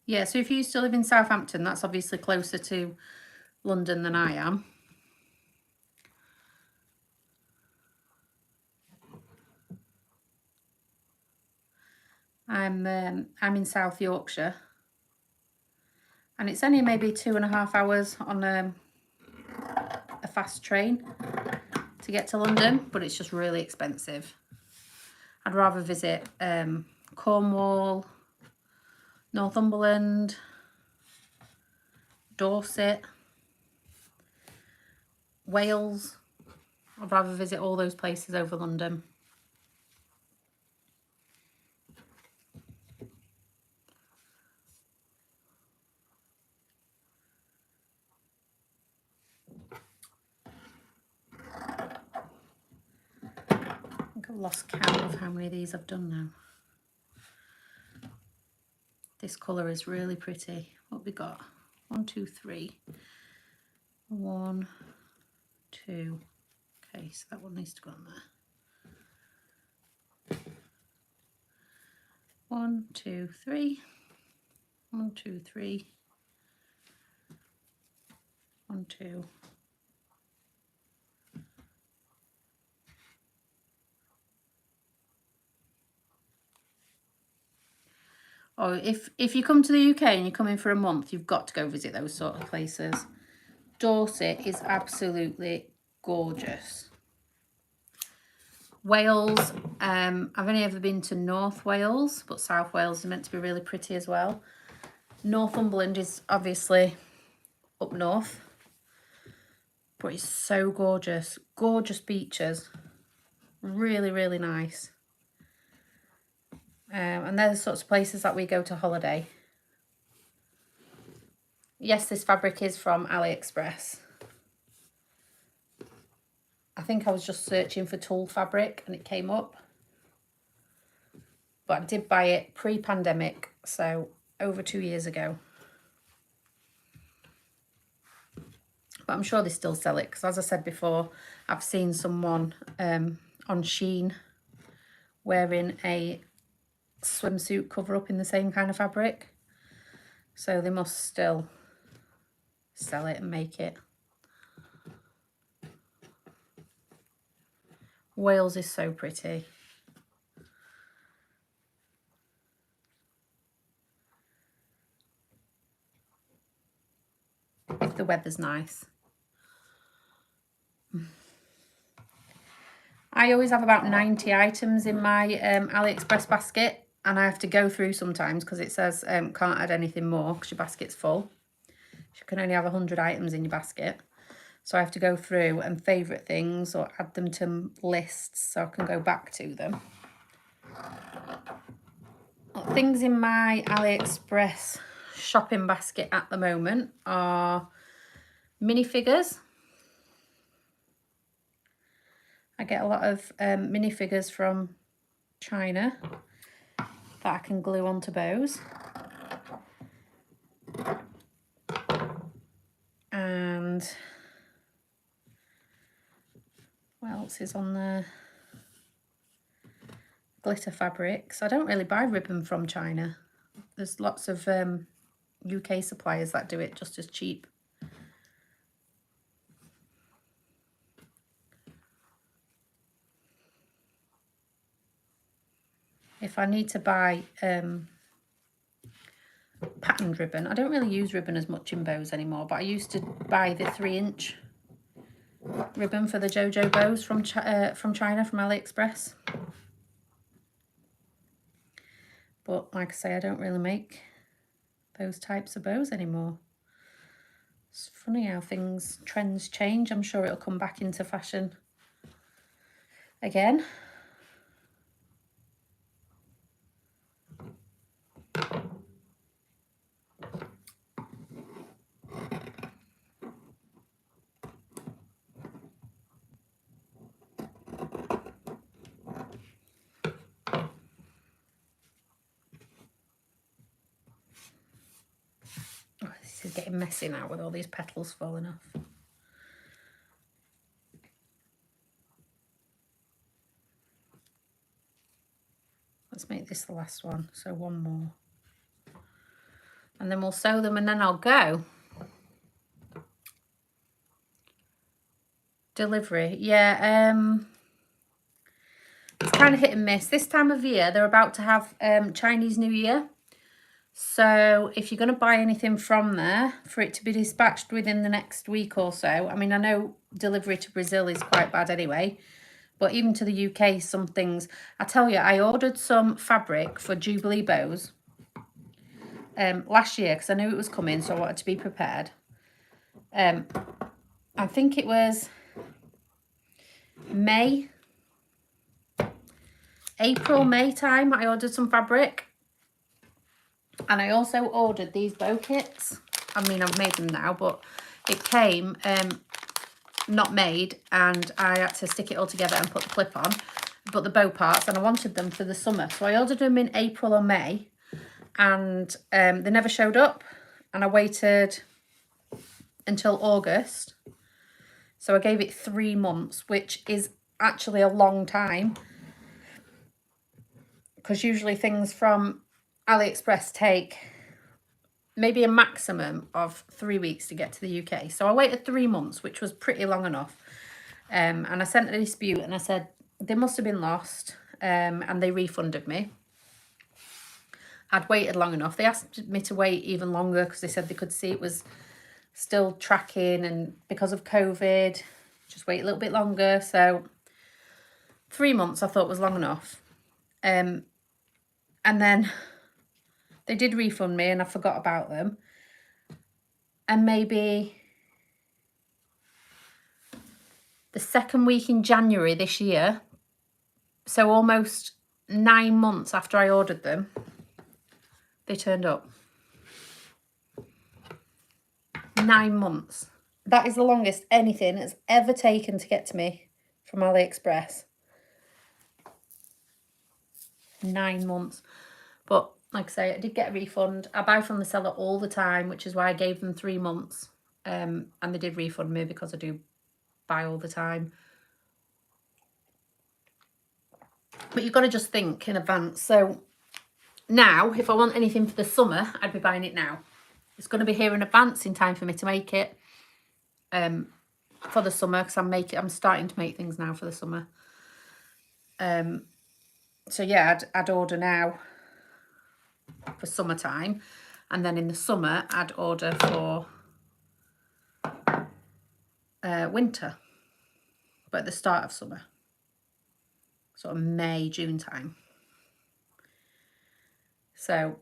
Yeah, so if you used to live in Southampton, that's obviously closer to London than I am. I'm in South Yorkshire, and it's only maybe 2.5 hours on a fast train to get to London, but it's just really expensive. I'd rather visit Cornwall, Northumberland, Dorset, Wales. I'd rather visit all those places over London. I think I've lost count of how many of these I've done now. This colour is really pretty. What have we got? 1, 2, 3. 1, 2. Okay, so that one needs to go on there. 1, 2, 3. 1, 2, 3. 1, 2. Or if you come to the UK and you come in for a month, you've got to go visit those sort of places. Dorset is absolutely gorgeous. Wales, I've only ever been to North Wales, but South Wales is meant to be really pretty as well. Northumberland is obviously up north, but it's so gorgeous. Gorgeous beaches. Really, really nice. And they're the sorts of places that we go to holiday. Yes, this fabric is from AliExpress. I think I was just searching for Tulle fabric and it came up. But I did buy it pre-pandemic, so over 2 years ago. But I'm sure they still sell it, because as I said before, I've seen someone on Shein wearing a swimsuit cover up in the same kind of fabric. So they must still sell it and make it. Wales is so pretty. If the weather's nice. I always have about 90 items in my AliExpress basket, and I have to go through sometimes because it says can't add anything more because your basket's full. You can only have 100 items in your basket. So I have to go through and favourite things or add them to lists so I can go back to them. Things in my AliExpress shopping basket at the moment are minifigures. I get a lot of minifigures from China that I can glue onto bows. And what else is on there? Glitter fabrics. I don't really buy ribbon from China. There's lots of UK suppliers that do it just as cheap. If I need to buy patterned ribbon, I don't really use ribbon as much in bows anymore, but I used to buy the 3-inch ribbon for the JoJo bows from China, from AliExpress. But like I say, I don't really make those types of bows anymore. It's funny how trends change. I'm sure it'll come back into fashion again. Oh, this is getting messy now with all these petals falling off. Let's make this the last one, so one more. And then we'll sew them and then I'll go. Delivery, yeah, it's kind of hit and miss. This time of year, they're about to have Chinese New Year. So if you're going to buy anything from there, for it to be dispatched within the next week or so, I mean, I know delivery to Brazil is quite bad anyway, but even to the UK, some things, I tell you, I ordered some fabric for Jubilee bows last year because I knew it was coming, so I wanted to be prepared. I think it was April, May time, I ordered some fabric. And I also ordered these bow kits. I mean, I've made them now, but it came not made, and I had to stick it all together and put the clip on, but the bow parts, and I wanted them for the summer. So I ordered them in April or May, and they never showed up, and I waited until August. So I gave it 3 months, which is actually a long time, because usually things from AliExpress take maybe a maximum of 3 weeks to get to the UK. So I waited 3 months, which was pretty long enough. And I sent a dispute and I said they must have been lost, and they refunded me. I'd waited long enough. They asked me to wait even longer because they said they could see it was still tracking, and because of COVID, just wait a little bit longer. So 3 months I thought was long enough. And then they did refund me and I forgot about them. And maybe the second week in January this year, so almost 9 months after I ordered them, they turned up. 9 months. That is the longest anything has ever taken to get to me from AliExpress. 9 months. But like I say, I did get a refund. I buy from the seller all the time, which is why I gave them 3 months. And they did refund me because I do buy all the time. But you've got to just think in advance. So now, if I want anything for the summer, I'd be buying it now. It's going to be here in advance in time for me to make it for the summer, because I'm starting to make things now for the summer. So yeah, I'd order now for summertime, and then in the summer I'd order for winter, but at the start of summer, sort of May, June time. So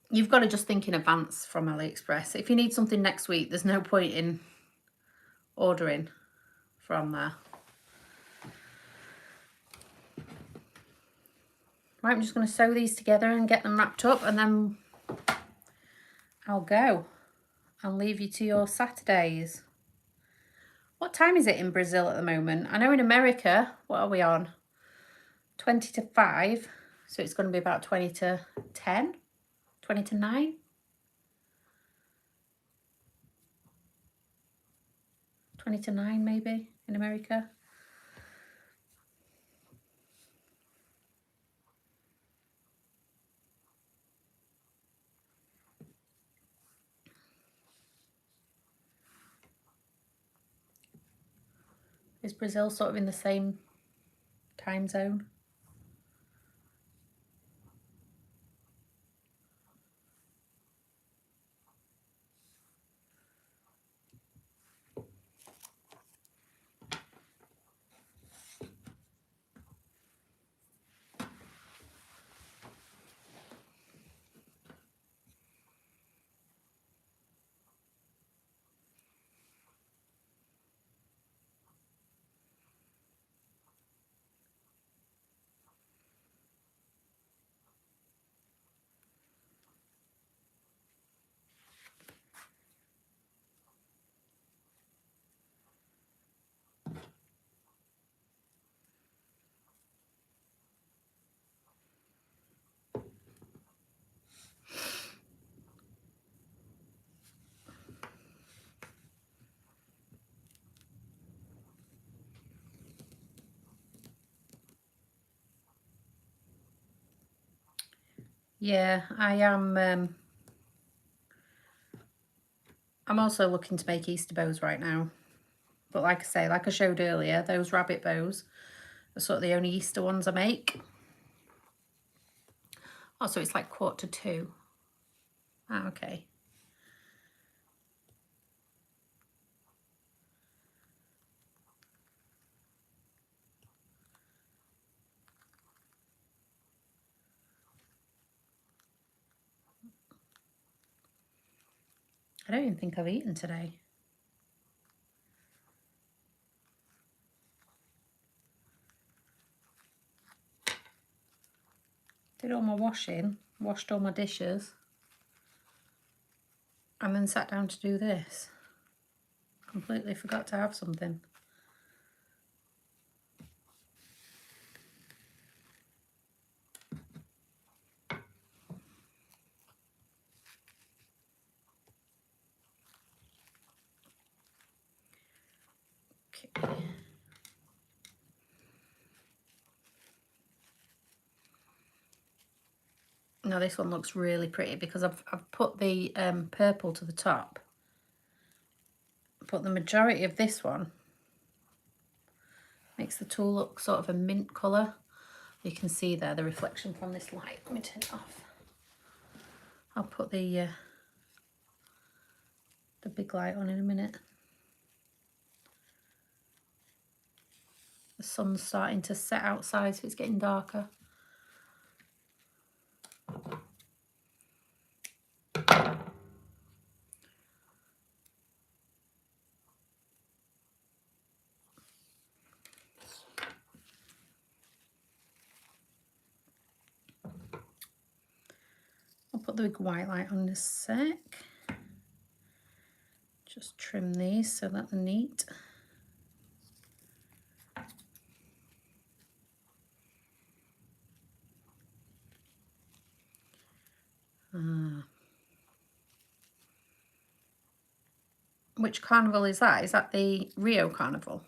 you've got to just think in advance from AliExpress. If you need something next week, there's no point in ordering from there. Right, I'm just going to sew these together and get them wrapped up, and then I'll go and leave you to your Saturdays. What time is it in Brazil at the moment? I know in America, what are we on? 20 to 5. So it's going to be about 20 to 10, 20 to 9. 20 to 9 maybe in America. Is Brazil sort of in the same time zone? Yeah, I am. I'm also looking to make Easter bows right now. But like I say, like I showed earlier, those rabbit bows are sort of the only Easter ones I make. Oh, so it's like 1:45. Ah, okay. I don't even think I've eaten today. Did all my washing, washed all my dishes, and then sat down to do this. Completely forgot to have something. Okay. Now this one looks really pretty because I've put the purple to the top. But the majority of this one makes the tool look sort of a mint colour. You can see there the reflection from this light. Let me turn it off. I'll put the big light on in a minute. The sun's starting to set outside, so it's getting darker. I'll put the big white light on in a sec. Just trim these so that they're neat. Which carnival is that? Is that the Rio Carnival?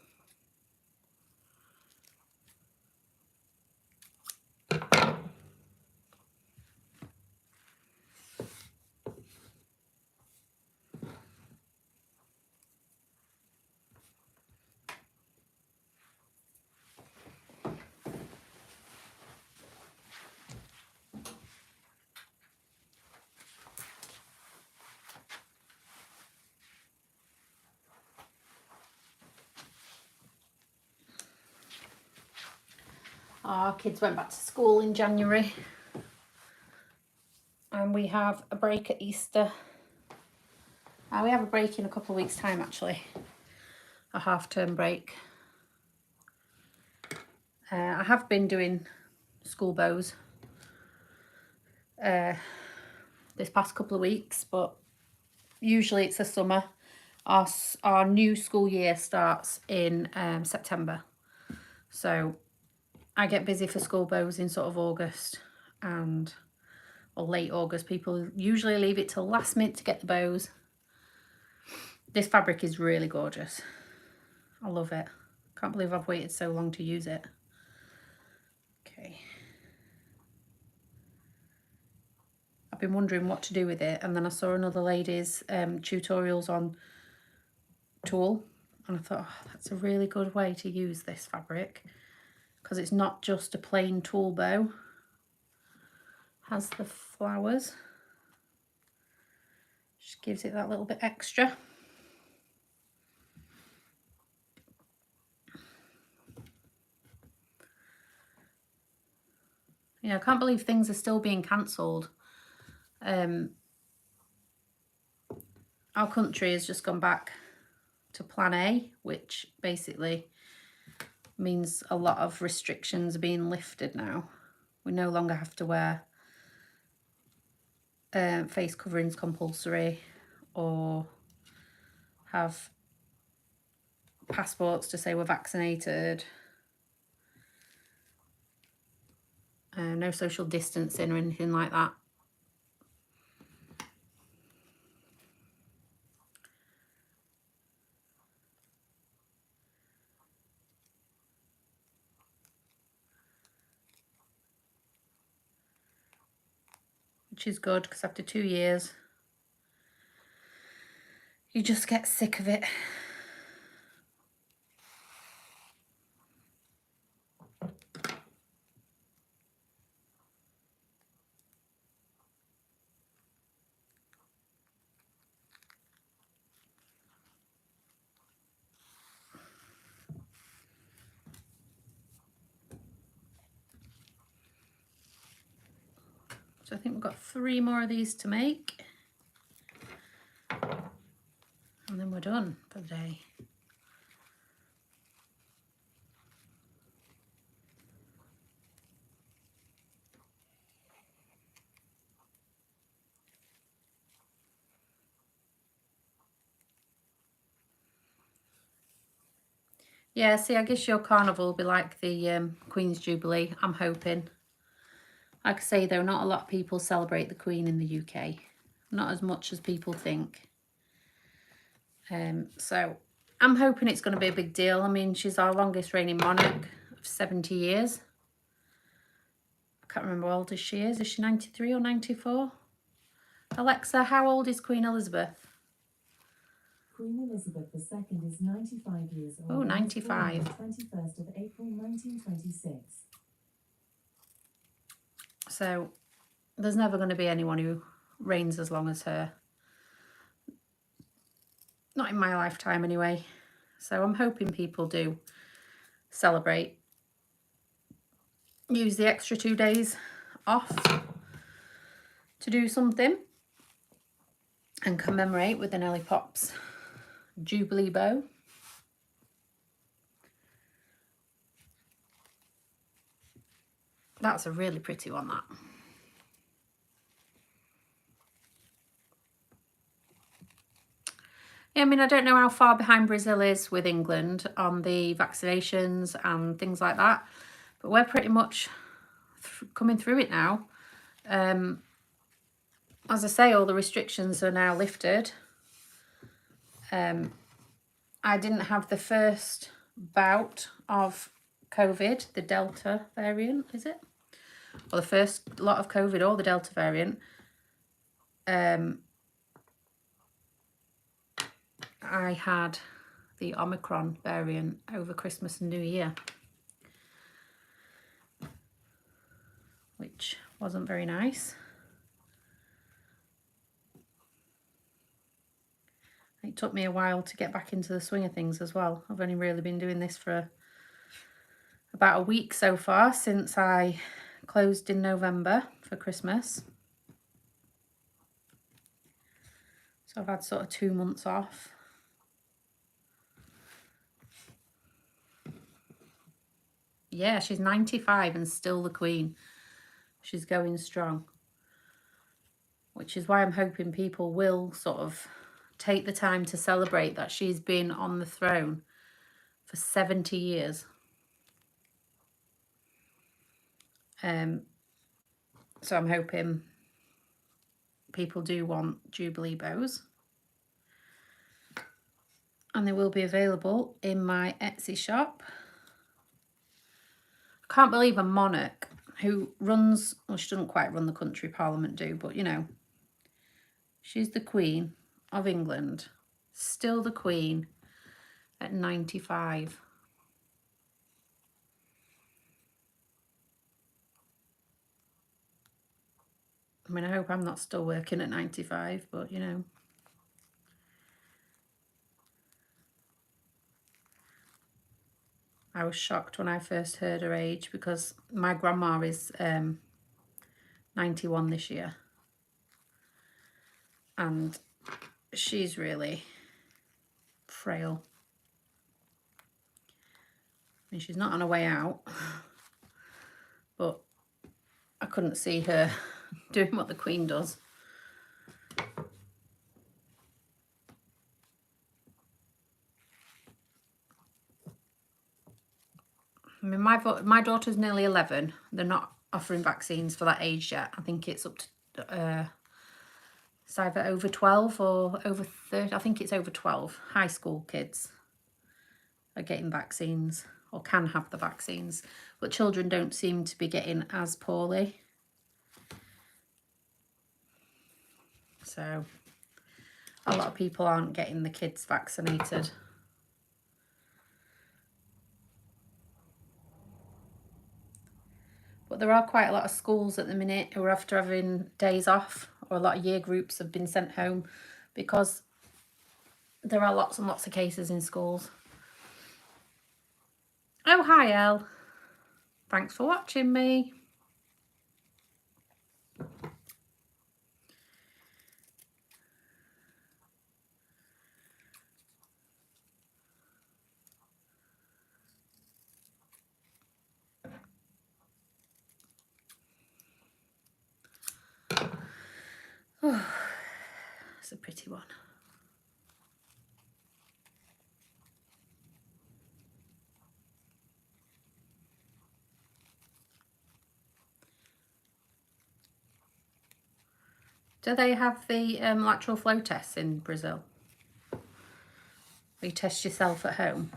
Our kids went back to school in January and we have a break at Easter. We have a break in a couple of weeks' time actually, a half-term break. I have been doing school bows this past couple of weeks, but usually it's the summer. Our new school year starts in September, so I get busy for school bows in sort of August or late August. People usually leave it till last minute to get the bows. This fabric is really gorgeous. I love it. Can't believe I've waited so long to use it. Okay. I've been wondering what to do with it, and then I saw another lady's tutorials on tulle, And I thought, oh, that's a really good way to use this fabric, because it's not just a plain tulle bow. Has the flowers. Just gives it that little bit extra. Yeah, I can't believe things are still being cancelled. Our country has just gone back to Plan A, which basically means a lot of restrictions are being lifted now. We no longer have to wear face coverings compulsory, or have passports to say we're vaccinated. No social distancing or anything like that. Which is good, because after 2 years, you just get sick of it. So I think we've got 3 more of these to make. And then we're done for the day. Yeah, see, I guess your carnival will be like the Queen's Jubilee, I'm hoping. Like I say, though, not a lot of people celebrate the Queen in the UK. Not as much as people think. So I'm hoping it's going to be a big deal. I mean, she's our longest reigning monarch of 70 years. I can't remember how old she is. Is she 93 or 94? Alexa, how old is Queen Elizabeth? Queen Elizabeth II is 95 years old. Oh, 95. 21st of April 1926. So there's never going to be anyone who reigns as long as her. Not in my lifetime anyway. So I'm hoping people do celebrate. Use the extra 2 days off to do something. And commemorate with an Ellie Pops Jubilee bow. That's a really pretty one, that. Yeah, I mean, I don't know how far behind Brazil is with England on the vaccinations and things like that, but we're pretty much coming through it now. As I say, all the restrictions are now lifted. I didn't have the first bout of COVID, the Delta variant, is it? Or the first lot of COVID or the Delta variant. I had the Omicron variant over Christmas and New Year, which wasn't very nice. It took me a while to get back into the swing of things as well. I've only really been doing this for about a week so far, since I closed in November for Christmas. So I've had sort of 2 months off. Yeah, she's 95 and still the Queen. She's going strong. Which is why I'm hoping people will sort of take the time to celebrate that she's been on the throne for 70 years. So I'm hoping people do want Jubilee bows. And they will be available in my Etsy shop. I can't believe a monarch who runs, well, she doesn't quite run the country, Parliament do, but you know, she's the Queen of England, still the Queen, at 95. I mean, I hope I'm not still working at 95, but you know. I was shocked when I first heard her age because my grandma is 91 this year. And she's really frail. I mean, she's not on her way out, but I couldn't see her doing what the Queen does. I mean, my daughter's nearly 11. They're not offering vaccines for that age yet. I think it's up to, it's either over 12 or over 30. I think it's over 12. High school kids are getting vaccines or can have the vaccines. But children don't seem to be getting as poorly. So a lot of people aren't getting the kids vaccinated. But there are quite a lot of schools at the minute who are after having days off, or a lot of year groups have been sent home because there are lots and lots of cases in schools. Oh, hi, Elle. Thanks for watching me. Oh, it's a pretty one. Do they have the lateral flow tests in Brazil? You test yourself at home?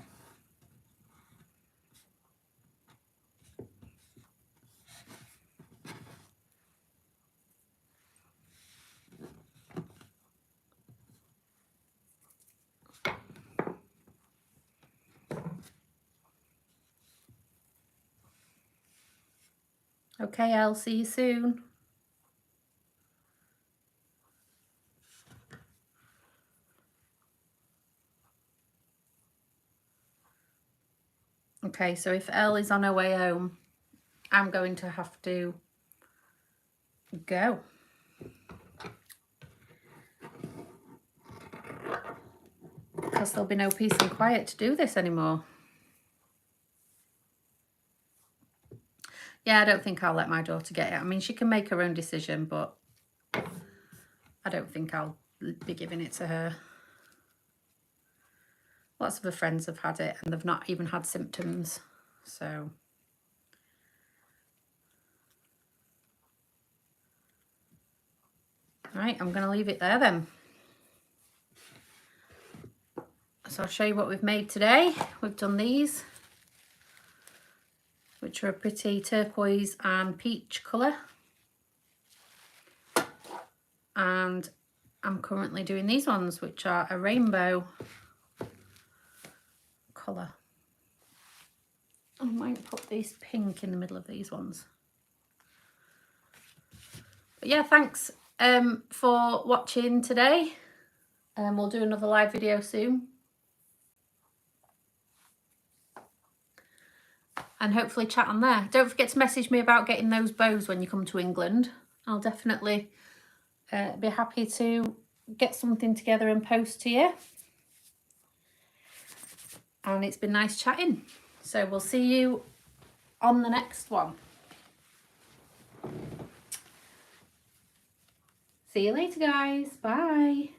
Okay, I'll see you soon. Okay, so if Elle is on her way home, I'm going to have to go. Because there'll be no peace and quiet to do this anymore. Yeah, I don't think I'll let my daughter get it. I mean, she can make her own decision, but I don't think I'll be giving it to her. Lots of her friends have had it and they've not even had symptoms. So right, I'm going to leave it there then. So I'll show you what we've made today. We've done these, which are a pretty turquoise and peach colour. And I'm currently doing these ones, which are a rainbow colour. I might put this pink in the middle of these ones. But yeah, thanks for watching today. We'll do another live video soon. And hopefully chat on there. Don't forget to message me about getting those bows when you come to England. I'll definitely be happy to get something together and post to you. And it's been nice chatting. So we'll see you on the next one. See you later, guys. Bye.